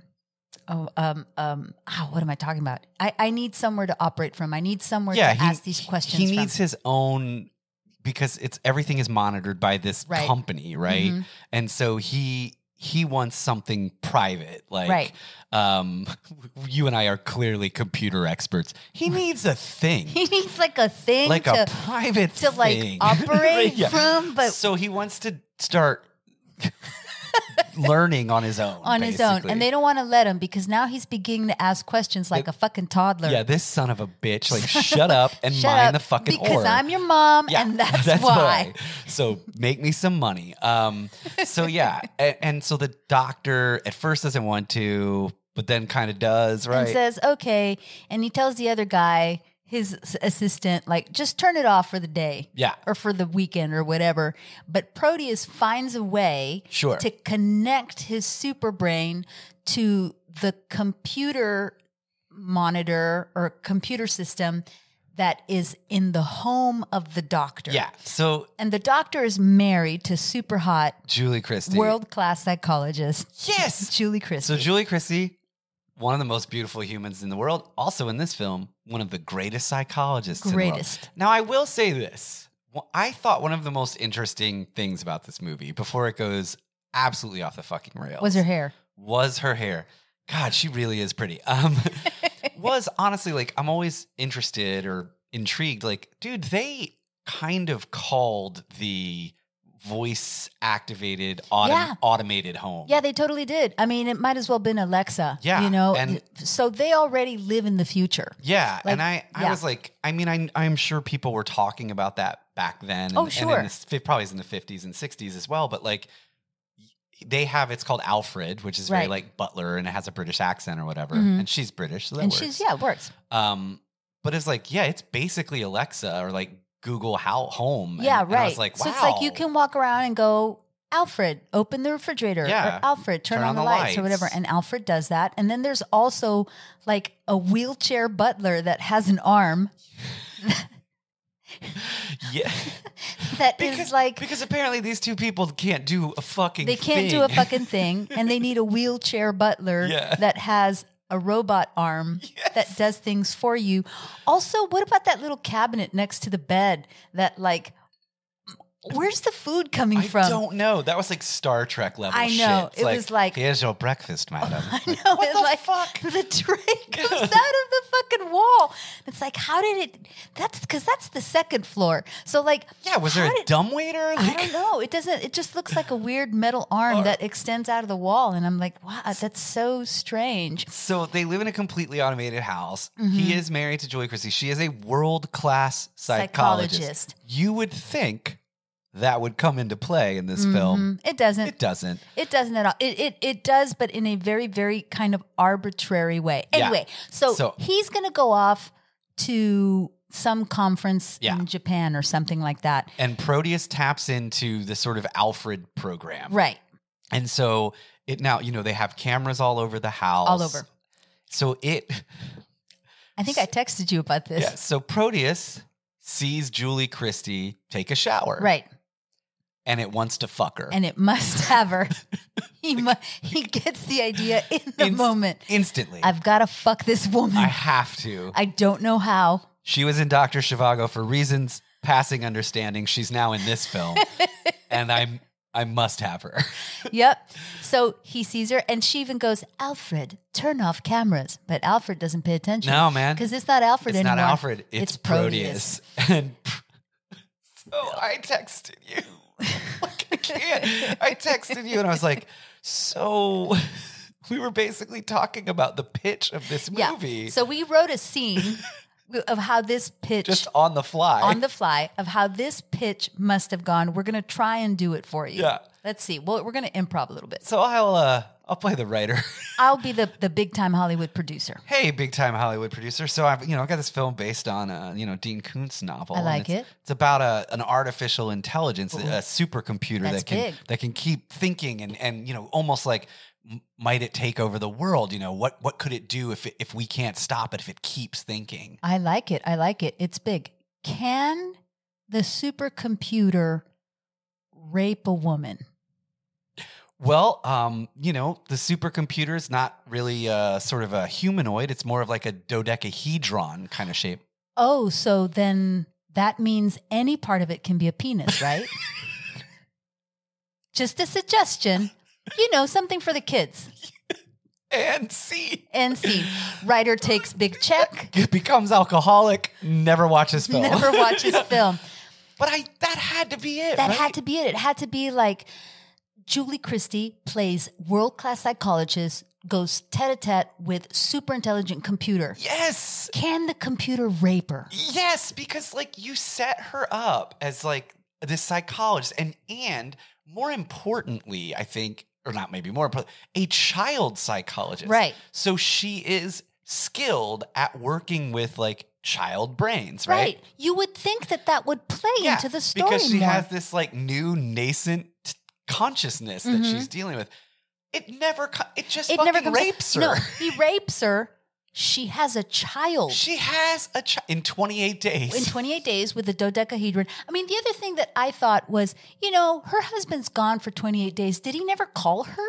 am I talking about? I need somewhere to operate from. I need somewhere to ask these questions He needs his own, because everything is monitored by this company, right? Mm-hmm. And so he wants something private. Like, you and I are clearly computer experts. He needs a thing. He needs like a thing, like a private to thing. like operate from. But so he wants to start learning on his own. On his own. And they don't want to let him because now he's beginning to ask questions like a fucking toddler. Yeah, this son of a bitch. Like, shut up and mind the fucking because ore. I'm your mom, and that's why. So make me some money. So yeah, and so the doctor at first doesn't want to, but then kind of does, right? And says, okay. And he tells the other guy, his assistant, like, just turn it off for the day. Yeah. Or for the weekend or whatever. But Proteus finds a way to connect his super brain to the computer monitor or computer system that is in the home of the doctor. Yeah. And the doctor is married to super hot Julie Christie. World-class psychologist. Yes. Julie Christie. So Julie Christie, one of the most beautiful humans in the world. Also in this film, one of the greatest psychologists in the world. Now, I will say this. I thought one of the most interesting things about this movie, before it goes absolutely off the fucking rails, was her hair. God, she really is pretty. Was honestly, like, I'm always interested or intrigued. Like, dude, they kind of called the voice activated automated home. Yeah, they totally did. I mean, it might as well have been Alexa. Yeah. You know, and so they already live in the future. Yeah. Like, and I was like, I mean, I'm sure people were talking about that back then. And, sure. And probably in the 50s and 60s as well. But like, they have, it's called Alfred, which is very like butler, and it has a British accent or whatever. Mm-hmm. And she's British, so that works. It works. But it's like, yeah, it's basically Alexa or like Google Home. Yeah, and right. I was like, wow. So it's like you can walk around and go, Alfred, open the refrigerator. Yeah. Or Alfred, turn on the lights or whatever. And Alfred does that. And then there's also like a wheelchair butler that has an arm. Yeah. Because apparently these two people can't do a fucking thing. They can't do a fucking thing. And they need a wheelchair butler that has a robot arm that does things for you. Also, what about that little cabinet next to the bed that like, where's the food coming from? I don't know. That was like Star Trek level shit. I know. It's it was like, here's your breakfast, madam. I know. What it's the like, fuck? The tray comes out of the fucking wall. It's like, how did it? That's because that's the second floor. So like, yeah, was there a dumbwaiter? Like, I don't know. It doesn't. It just looks like a weird metal arm that extends out of the wall, and I'm like, wow, that's so strange. So they live in a completely automated house. Mm-hmm. He is married to Julie Christie. She is a world-class psychologist. You would think that would come into play in this film. It doesn't. It doesn't. It doesn't at all. It does, but in a very, very kind of arbitrary way. Anyway, so he's going to go off to some conference in Japan or something like that. And Proteus taps into the sort of Alfred program. Right. And so now, they have cameras all over the house. All over. So I think I texted you about this. Yeah. So Proteus sees Julie Christie take a shower. Right. And it wants to fuck her. And it must have her. He gets the idea in the moment. Instantly. I've got to fuck this woman. I have to. I don't know how. She was in Dr. Zhivago for reasons passing understanding. She's now in this film. And I must have her. Yep. So he sees her and she even goes, Alfred, turn off cameras. But Alfred doesn't pay attention. No, man. Because it's not Alfred anymore. It's not Alfred. It's Proteus. And so I texted you. Like, I can't. I texted you and I was like, so we were basically talking about the pitch of this movie. Yeah. So we wrote a scene of how this pitch. Just on the fly. On the fly of how this pitch must have gone. We're going to try and do it for you. Yeah. Let's see. Well, we're going to improv a little bit. So I'll play the writer. I'll be the big time Hollywood producer. Hey, big time Hollywood producer. So I've got this film based on Dean Koontz novel. I like it. It's about an artificial intelligence, a supercomputer that can keep thinking and almost like might it take over the world? What could it do if we can't stop it, if it keeps thinking? I like it. It's big. Can the supercomputer rape a woman? Well, the supercomputer is not really sort of a humanoid. It's more of like a dodecahedron kind of shape. Oh, so then that means any part of it can be a penis, right? Just a suggestion. Something for the kids. And see. Writer takes big check. Becomes alcoholic. Never watches film. But that had to be it. That had to be it. It had to be like Julie Christie plays world-class psychologist, goes tete-a-tete with super intelligent computer. Yes. Can the computer rape her? Yes, because like you set her up as like this psychologist and more importantly, I think, or not maybe more important, a child psychologist. Right. So she is skilled at working with like child brains, right? You would think that would play into the story because she more. has this like new nascent consciousness that she's dealing with. It just fucking rapes her. No, he rapes her. She has a child. She has a child in 28 days. In 28 days with the dodecahedron. I mean, the other thing that I thought was, her husband's gone for 28 days. Did he never call her?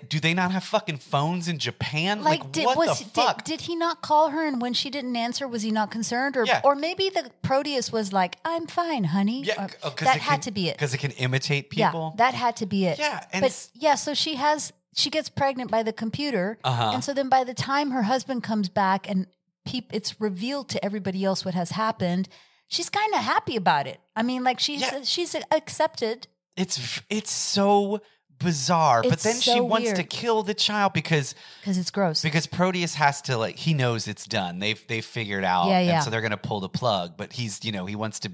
Do they not have fucking phones in Japan? What the fuck? Did he not call her? And when she didn't answer, was he not concerned? Or maybe the Proteus was like, I'm fine, honey. Yeah, that had to be it. Because it can imitate people? Yeah, that had to be it. Yeah. So she gets pregnant by the computer. And so then by the time her husband comes back and it's revealed to everybody else what has happened, she's kind of happy about it. I mean, like she's accepted. It's so bizarre. But then she wants to kill the child because it's gross. Because Proteus has to he knows it's done. They've figured out. And so they're going to pull the plug. But he's, he wants to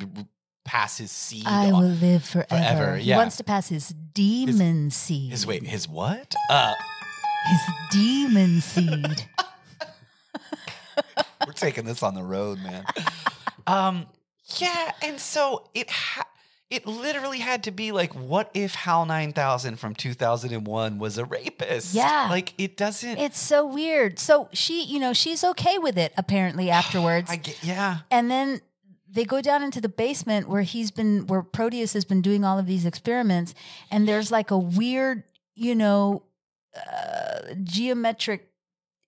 pass his seed. I will live forever. Yeah. He wants to pass his demon seed. His what? His demon seed. We're taking this on the road, man. Yeah, and so it literally had to be like, what if Hal 9000 from 2001 was a rapist? Yeah. Like, it doesn't... It's so weird. So she, she's okay with it, apparently, afterwards. Yeah. And then they go down into the basement where Proteus has been doing all of these experiments, and there's like a weird, geometric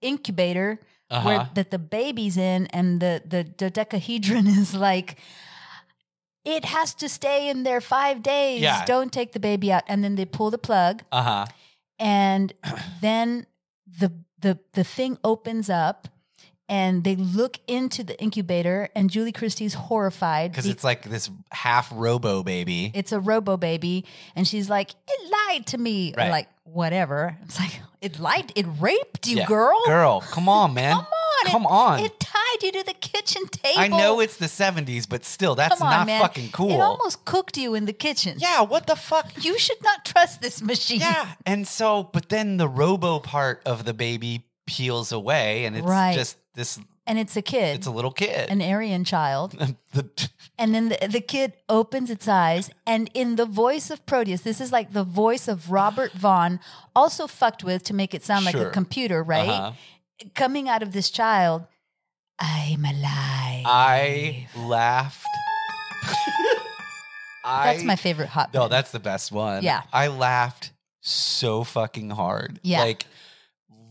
incubator where that the baby's in, and the dodecahedron is like, it has to stay in there 5 days. Yeah. Don't take the baby out. And then they pull the plug. And then the thing opens up. And they look into the incubator, and Julie Christie's horrified. Because it's like this half robo baby. It's a robo baby. And she's like, it lied to me. Right. Or like, whatever. It's like, it raped you, girl. Girl, come on, man. Come on. It tied you to the kitchen table. I know it's the 70s, but still, that's not fucking cool. It almost cooked you in the kitchen. Yeah, what the fuck? You should not trust this machine. Yeah, and so, but then the robo part of the baby peels away, and it's just this... And it's a kid. It's a little kid. An Aryan child. And then the kid opens its eyes, and in the voice of Proteus, this is like the voice of Robert Vaughn, also fucked with to make it sound like a computer, right? Coming out of this child, I'm alive. I laughed. That's my favorite hot No, that's the best one. Yeah. I laughed so fucking hard. Yeah. Like,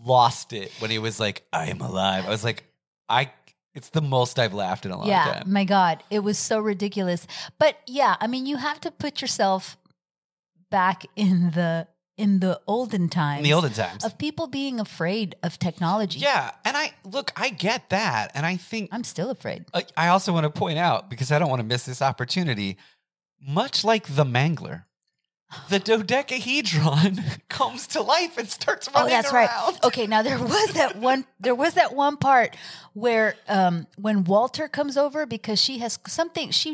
lost it when he was like, I am alive. I was like, it's the most I've laughed in a long time. Yeah, my God. It was so ridiculous. But yeah, I mean, you have to put yourself back in the olden times. In the olden times. Of people being afraid of technology. Yeah. And I get that. And I think... I'm still afraid. I also want to point out, because I don't want to miss this opportunity, much like the Mangler, the dodecahedron comes to life and starts running around. Right. Okay, now there was that one part where when Walter comes over, because she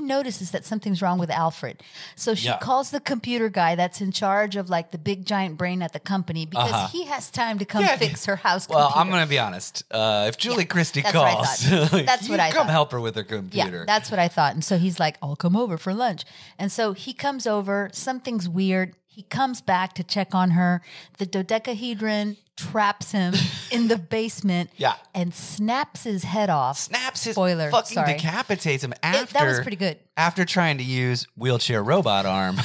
notices that something's wrong with Alfred. So she calls the computer guy that's in charge of like the big giant brain at the company, because he has time to come fix her house computer. Well, I'm going to be honest. If Julie Christie that's calls, that's what I thought. Come help her with her computer. Yeah, that's what I thought. And so he's like, I'll come over for lunch. And so he comes over, something's weird. He comes back to check on her. The dodecahedron traps him in the basement and snaps his head off. Decapitates him after. That was pretty good. After trying to use wheelchair robot arm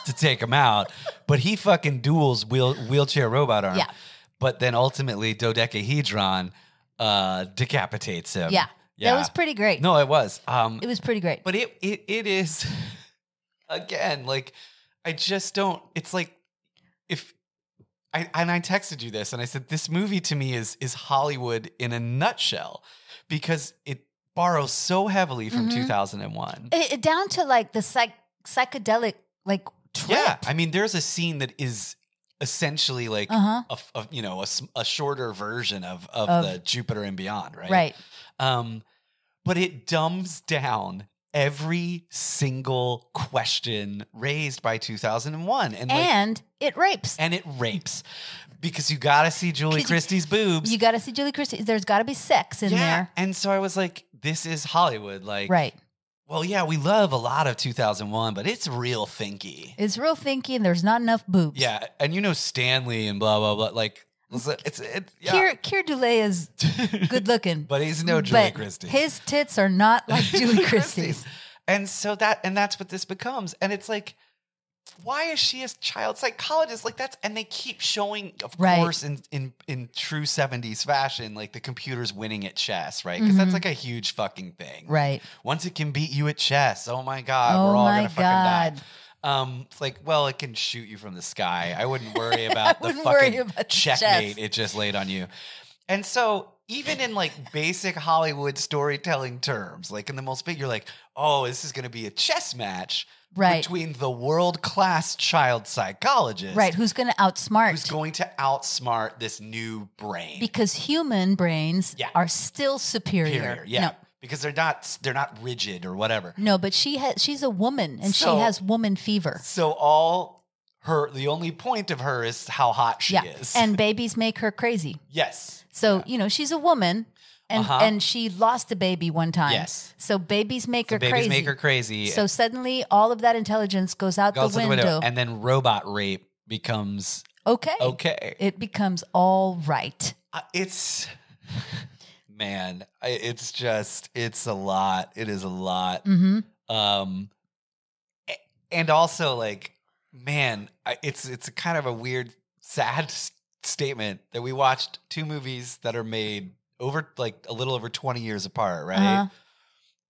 to take him out. But he fucking duels wheelchair robot arm. Yeah. But then ultimately dodecahedron decapitates him. Yeah. That was pretty great. No, it was. It was pretty great. But it is, again, like... I just don't. It's like I texted you this and I said this movie to me is Hollywood in a nutshell, because it borrows so heavily from 2001. Down to like the psychedelic like trip. Yeah, I mean, there's a scene that is essentially like a shorter version of the Jupiter and Beyond, right? Right. But it dumbs down every single question raised by 2001. And it rapes. And it rapes. Because you got to see Julie Christie's boobs. You got to see Julie Christie. There's got to be sex in there. And so I was like, this is Hollywood. Like, right. Well, yeah, we love a lot of 2001, but it's real thinky. It's real thinky, and there's not enough boobs. Yeah, and Stanley and blah, blah, blah. Like, Keir Dullea is good looking. But he's no Julie Christie. His tits are not like Julie Christie's. And so that's what this becomes. And it's like, why is she a child psychologist? Like and they keep showing, of course, in true 70s fashion, like the computer's winning at chess, right? Because that's like a huge fucking thing. Right. Once it can beat you at chess, oh my God, we're all going to fucking die. It's like, well, it can shoot you from the sky. I wouldn't worry about the fucking checkmate it just laid on you. And so even in like basic Hollywood storytelling terms, like in the most big, you're like, oh, this is going to be a chess match. Right. Between the world-class child psychologist. Right, who's going to outsmart this new brain. Because human brains are still superior. Yeah. No. Because they're not rigid or whatever. No, but she's a woman and she has woman fever. So the only point of her is how hot she is. And babies make her crazy. Yes. So, she's a woman. And she lost a baby one time. Yes. So babies make her crazy. Babies make her crazy. So suddenly all of that intelligence goes out the window. And then robot rape becomes okay. It becomes all right. It's a lot. It is a lot. Mm-hmm. And also like, man, it's a kind of a weird, sad statement that we watched two movies that are made over like a little over 20 years apart, right? Uh-huh.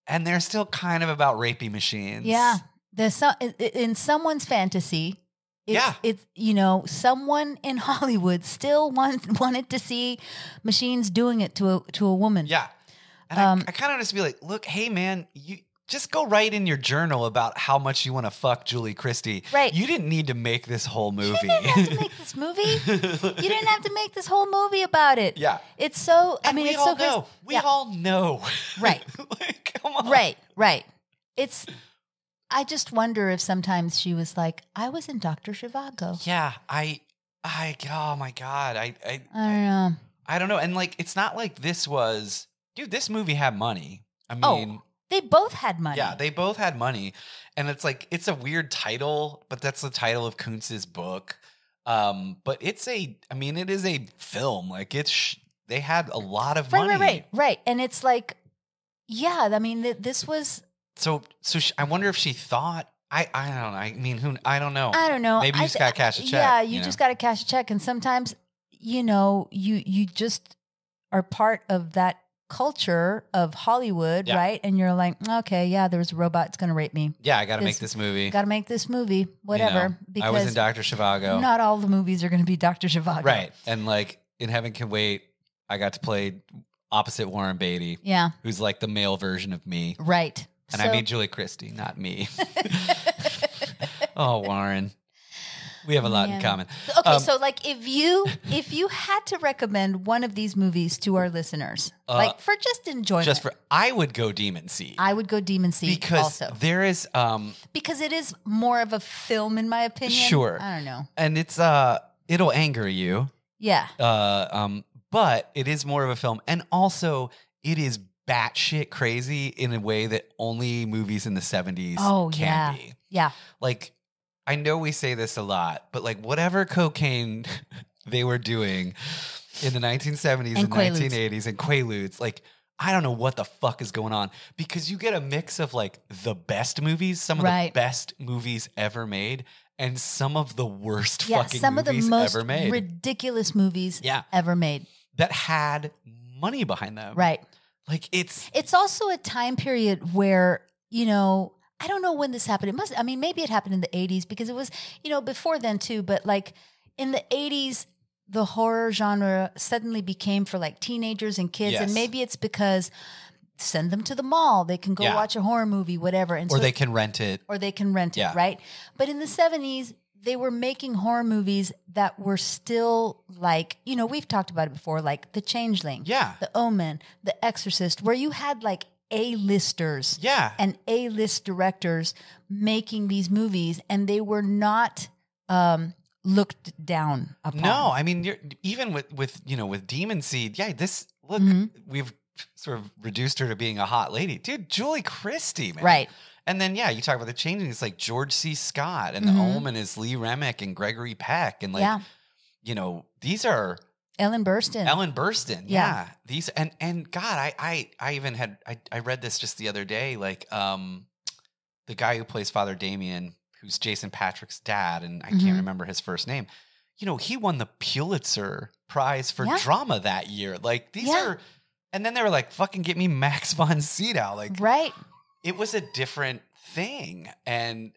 And they're still kind of about rapey machines. Yeah. There's in someone's fantasy. It's someone in Hollywood still wanted to see machines doing it to a woman. Yeah. And I kind of just be like, look, hey man, you just go write in your journal about how much you want to fuck Julie Christie. Right. You didn't need to make this whole movie. You didn't have to make this movie. You didn't have to make this whole movie about it. Yeah. It's so, and it's all so know. We all know. Right. Like, come on. Right. I just wonder if sometimes she was like, I was in Dr. Zhivago. Yeah. Oh my God. I don't know. I don't know. And like, it's not like this movie had money. I mean, they both had money. Yeah, they both had money. And it's like, it's a weird title, but that's the title of Kuntz's book. But it is a film. Like they had a lot of money. Right. And it's like, yeah, I mean, this was. So I wonder if she thought, I don't know. I mean, I don't know. I don't know. Maybe you just got to cash a check. Yeah, you just got to cash a check. And sometimes, you just are part of that culture of Hollywood, right? And you're like, okay, yeah, there's a robot that's going to rape me. Yeah, I got to make this movie. Whatever. Because I was in Dr. Zhivago. Not all the movies are going to be Dr. Zhivago. Right. And like In Heaven Can Wait, I got to play opposite Warren Beatty. Yeah. Who's like the male version of me. Right. And I made Julie Christie, not me. Oh, Warren. We have a lot in common. Okay, so like if you had to recommend one of these movies to our listeners, like for just enjoyment, I would go Demon Seed. I would go Demon Seed because also. There is because it is more of a film in my opinion. Sure. I don't know. And it's it'll anger you. Yeah. But it is more of a film, and also it is batshit crazy in a way that only movies in the 70s can be. Yeah. Like, I know we say this a lot, but like whatever cocaine they were doing in the 1970s and 1980s and Quaaludes, like I don't know what the fuck is going on, because you get a mix of like the best movies, some of the best movies ever made, and some of the worst fucking some movies of the most ever made. Ridiculous movies ever made. That had money behind them. Right. Like it's also a time period where, I don't know when this happened. Maybe it happened in the 80s because it was, before then too, but like in the 80s, the horror genre suddenly became for like teenagers and kids. Yes. And maybe it's because send them to the mall. They can go watch a horror movie, whatever. And or they can rent it. Right? But in the 70s, they were making horror movies that were still like, you know, we've talked about it before, like The Changeling, Yeah. The Omen, The Exorcist, where you had like A-listers Yeah. and A-list directors making these movies, and they were not looked down upon. No, I mean, even with you know, with Demon Seed, yeah, this, look, we've sort of reduced her to being a hot lady. Dude, Julie Christie, man. Right. And then, yeah, you talk about The Changing, it's like George C. Scott, and The Omen is Lee Remick and Gregory Peck. And like, you know, these are Ellen Burstyn. Yeah. These, and God, I even had, I read this just the other day, like, the guy who plays Father Damien, who's Jason Patrick's dad, and I can't remember his first name. You know, he won the Pulitzer Prize for drama that year. Like, these are, and then they were like, fucking get me Max von Sydow. Like, right. It was a different thing. And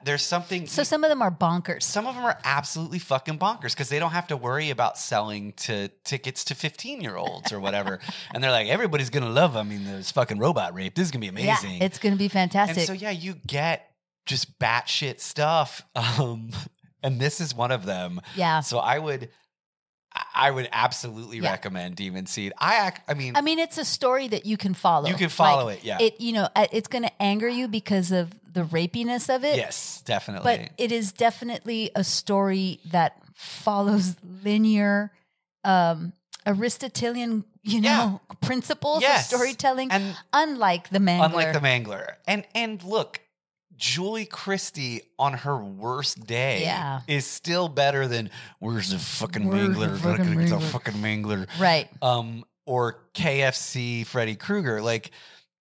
there's something. So some of them are bonkers. Some of them are absolutely fucking bonkers because they don't have to worry about selling to tickets to 15-year-olds or whatever. And they're like, everybody's going to love, I mean, there's fucking robot rape. This is going to be amazing. Yeah, it's going to be fantastic. And so, yeah, you get just batshit stuff. And this is one of them. Yeah. So I would absolutely recommend Demon Seed. I mean, it's a story that you can follow. You can follow it, yeah. It, you know, it's going to anger you because of the rapiness of it. Yes, definitely. But it is definitely a story that follows linear, Aristotelian, you know, principles of storytelling, and unlike the Mangler. And look, Julie Christie on her worst day is still better than where's the fucking Mangler? It's a fucking Mangler. Right. Or KFC Freddy Krueger. Like,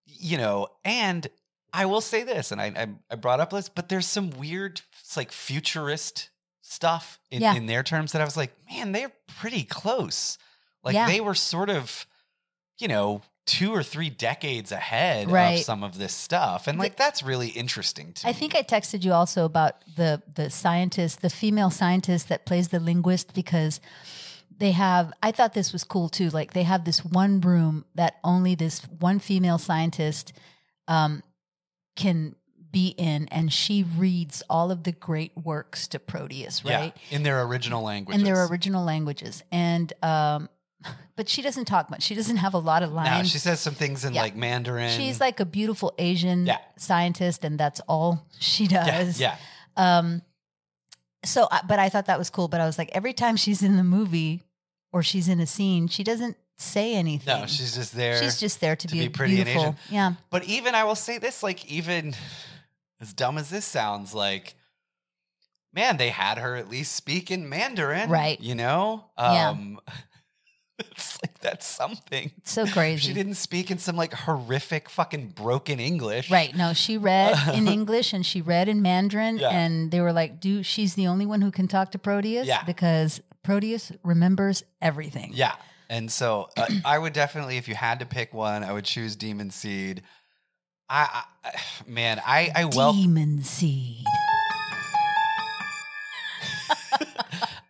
you know, and I will say this, and I brought up this, but there's some weird, like, futurist stuff in their terms that I was like, man, they're pretty close. Like, they were sort of, you know, 2 or 3 decades ahead of some of this stuff. And like, that's really interesting to me. I think I texted you also about the scientist, the female scientist that plays the linguist, because they have, I thought this was cool too. Like, they have this one room that only this one female scientist can be in, and she reads all of the great works to Proteus, right? Yeah, in their original languages. And, but she doesn't talk much. She doesn't have a lot of lines. No, she says some things in like Mandarin. She's like a beautiful Asian scientist, and that's all she does. Yeah. So, but I thought that was cool. But I was like, every time she's in the movie or she's in a scene, she doesn't say anything. No, she's just there. She's just there to be pretty beautiful. and Asian. Yeah. But even, I will say this, like, even as dumb as this sounds, like, man, they had her at least speak in Mandarin. Right. You know? It's like, that's something. So crazy. She didn't speak in some like horrific fucking broken English. Right. No, she read in English and she read in Mandarin, and they were like, dude, she's the only one who can talk to Proteus because Proteus remembers everything. Yeah. And so I would definitely, if you had to pick one, I would choose Demon Seed. I Demon Seed.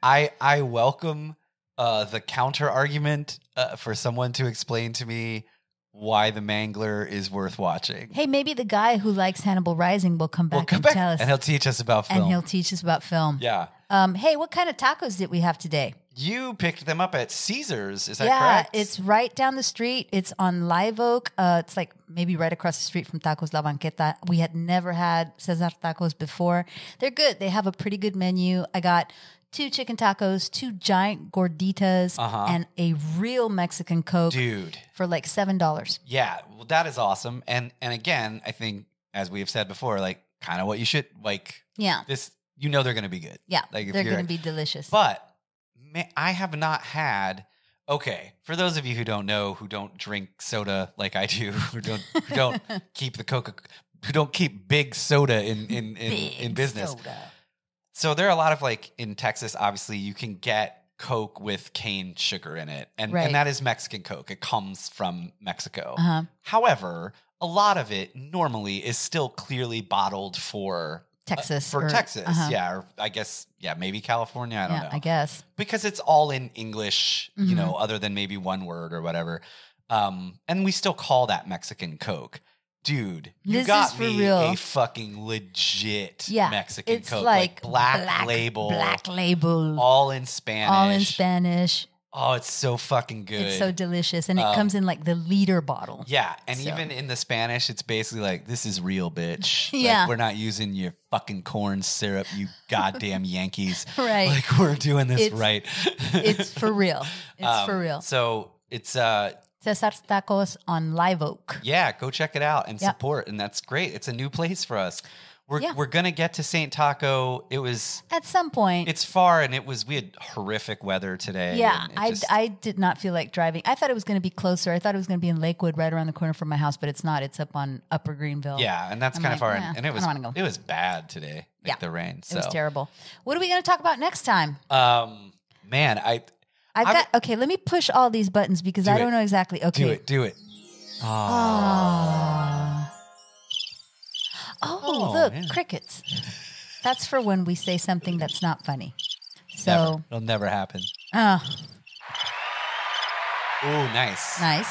I welcome the counter argument for someone to explain to me why the Mangler is worth watching. Hey, maybe the guy who likes Hannibal Rising will come back and tell us. And he'll teach us about film. Yeah. Hey, what kind of tacos did we have today? You picked them up at Cesar's. Is that correct? Yeah, it's right down the street. It's on Live Oak. It's like maybe right across the street from Tacos La Banqueta. We had never had Cesar tacos before. They're good. They have a pretty good menu. I got 2 chicken tacos, 2 giant gorditas, and a real Mexican Coke. Dude. For like $7. Yeah, well, that is awesome. And again, I think, as we have said before, like, kind of what you should, like, this, you know, they're going to be good. Yeah, like, they're going to be delicious. But I have not had, okay, for those of you who don't know, who don't drink soda like I do, who don't keep the who don't keep big soda in business. Soda. So there are a lot of, like, in Texas, obviously, you can get Coke with cane sugar in it. And that is Mexican Coke. It comes from Mexico. However, a lot of it normally is still clearly bottled for Texas. Texas. Yeah. Or I guess, maybe California. I don't know. I guess. Because it's all in English, you know, other than maybe one word or whatever. And we still call that Mexican Coke. dude, you This got is for me real. a fucking legit Yeah, Mexican it's Coke. like black label. Black label. All in Spanish. All in Spanish. Oh, it's so fucking good. It's so delicious. And it comes in like the liter bottle. Yeah, and So. even in the Spanish, it's basically like, this is real, bitch. Yeah. Like, we're not using your fucking corn syrup, you goddamn Yankees. Right. Like, we're doing this right. It's for real. It's for real. So it's Cesar's Tacos on Live Oak. yeah, go check it out and Yeah. support. And that's great. It's a new place for us. Yeah. We're gonna get to St. Taco. At some point. It's far, and we had horrific weather today. Yeah, and it I did not feel like driving. I thought it was going to be closer. I thought it was going to be in Lakewood, right around the corner from my house, but it's not. It's up on Upper Greenville. yeah, and that's I'm kind of like, far. nah, And it I was don't wanna go. it was bad today. Like Yeah. the rain. So It was terrible. What are we going to talk about next time? man, I've got, okay, let me push all these buttons because I don't know exactly. Okay. do it. Oh, look, man. crickets. That's for when we say something that's not funny. So, Never. It'll never happen. Ooh, nice. nice.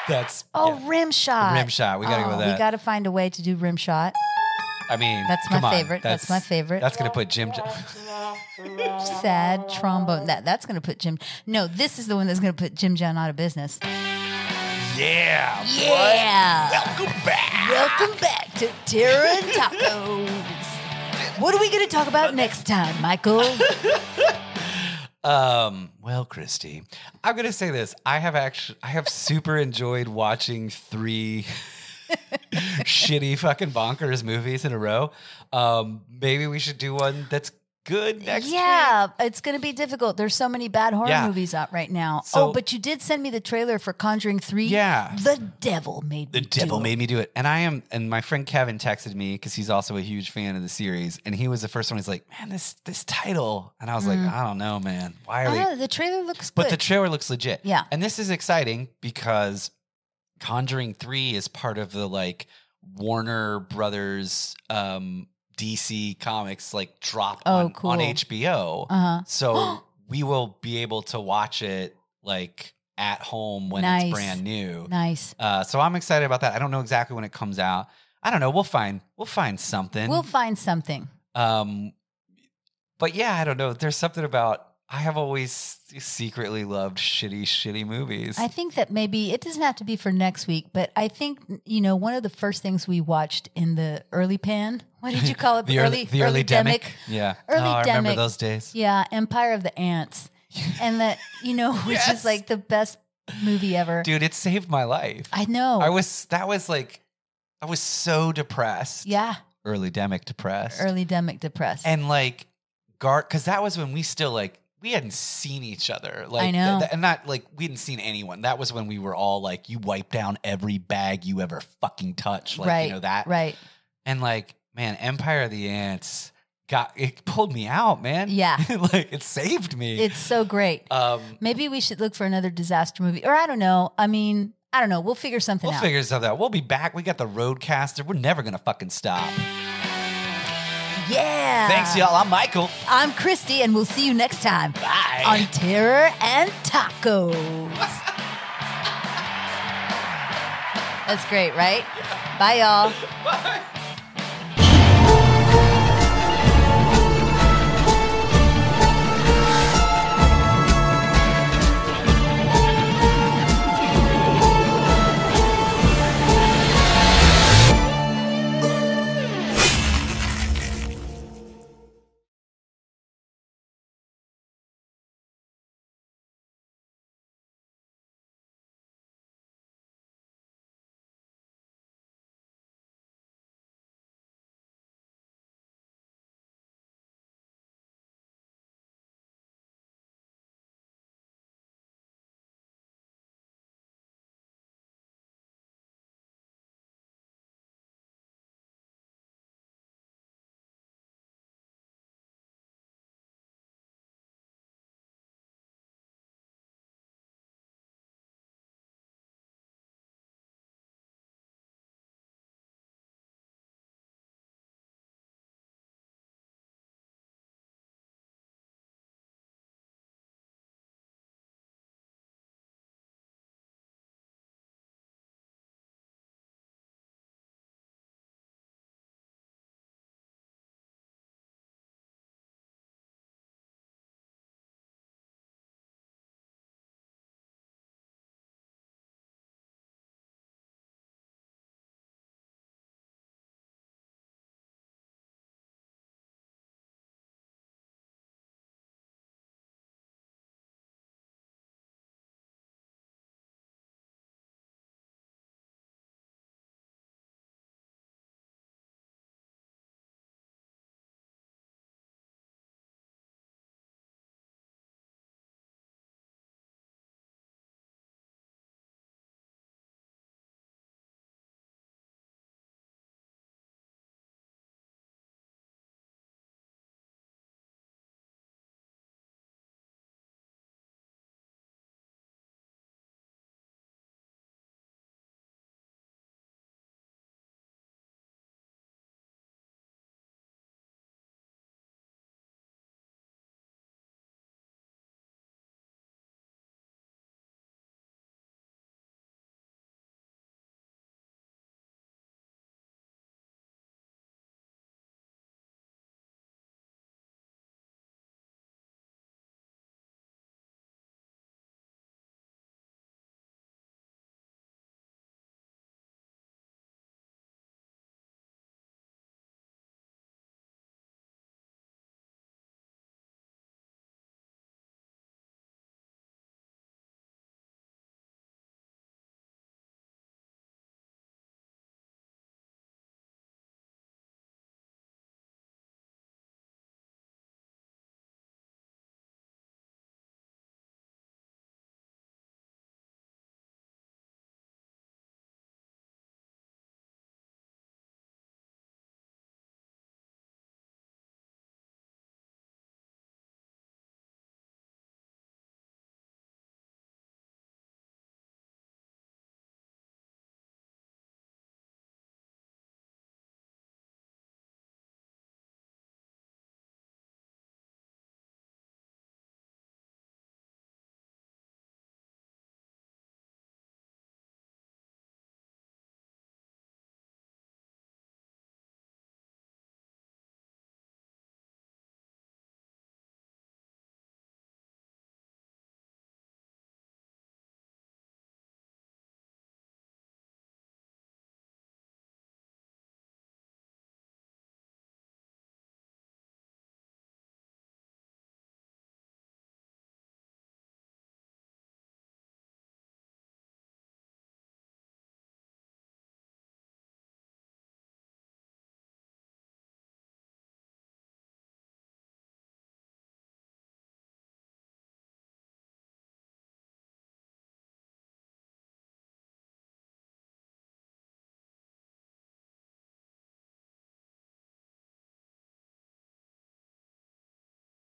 That's Rim shot. rim shot. We gotta go with that. We got to find a way to do rim shot. I mean, That's come my on. favorite. That's my favorite. That's gonna put Jim. Sad trombone. That's going to put Jim. No, this is the one that's going to put Jim John out of business. Yeah. Yeah. Welcome back. Welcome back to Terra and Tacos. What are we going to talk about next time, Michael? Well, Christy, I'm gonna say this. I have super enjoyed watching 3 shitty fucking bonkers movies in a row. Maybe we should do one that's good next week. Yeah, it's going to be difficult. There's so many bad horror Yeah. movies out right now. So- but you did send me the trailer for Conjuring 3. Yeah. The devil made me do it. made me do it. And my friend Kevin texted me because he's also a huge fan of the series. And he was the first one. He's like, man, this title. And I was like, I don't know, man. Why are they? The trailer looks good. But the trailer looks legit. Yeah. And this is exciting because Conjuring 3 is part of the like Warner Brothers DC Comics like drop on HBO. Uh-huh. So we will be able to watch it like at home when Nice. it's brand new. Nice. So I'm excited about that. I don't know exactly when it comes out. I don't know. We'll find something. We'll find something. But yeah, I don't know. There's something about I have always secretly loved shitty movies. I think that maybe it doesn't have to be for next week, but I think, one of the first things we watched in the early pan, what did you call it? the early demic. Yeah. Early I remember demic. those days. Yeah, Empire of the Ants. And that, which Yes. is like the best movie ever. Dude, it saved my life. I know. I was so depressed. Yeah, Early demic depressed. early demic depressed. And like because that was when we still like we hadn't seen each other. Like I know. and not like we hadn't seen anyone. That was when we were all like you wipe down every bag you ever fucking touch. Like right, that. Right. And like, man, Empire of the Ants it pulled me out, man. Yeah. Like it saved me. It's so great. Maybe we should look for another disaster movie. Or I don't know. I mean, I don't know. We'll figure something We'll out. figure something out. We'll be back. We got the Roadcaster. We're never gonna fucking stop. Yeah. Thanks, y'all. I'm Michael. I'm Christy, and we'll see you next time. Bye. On Terror and Tacos. That's great, right? Bye, y'all. Bye.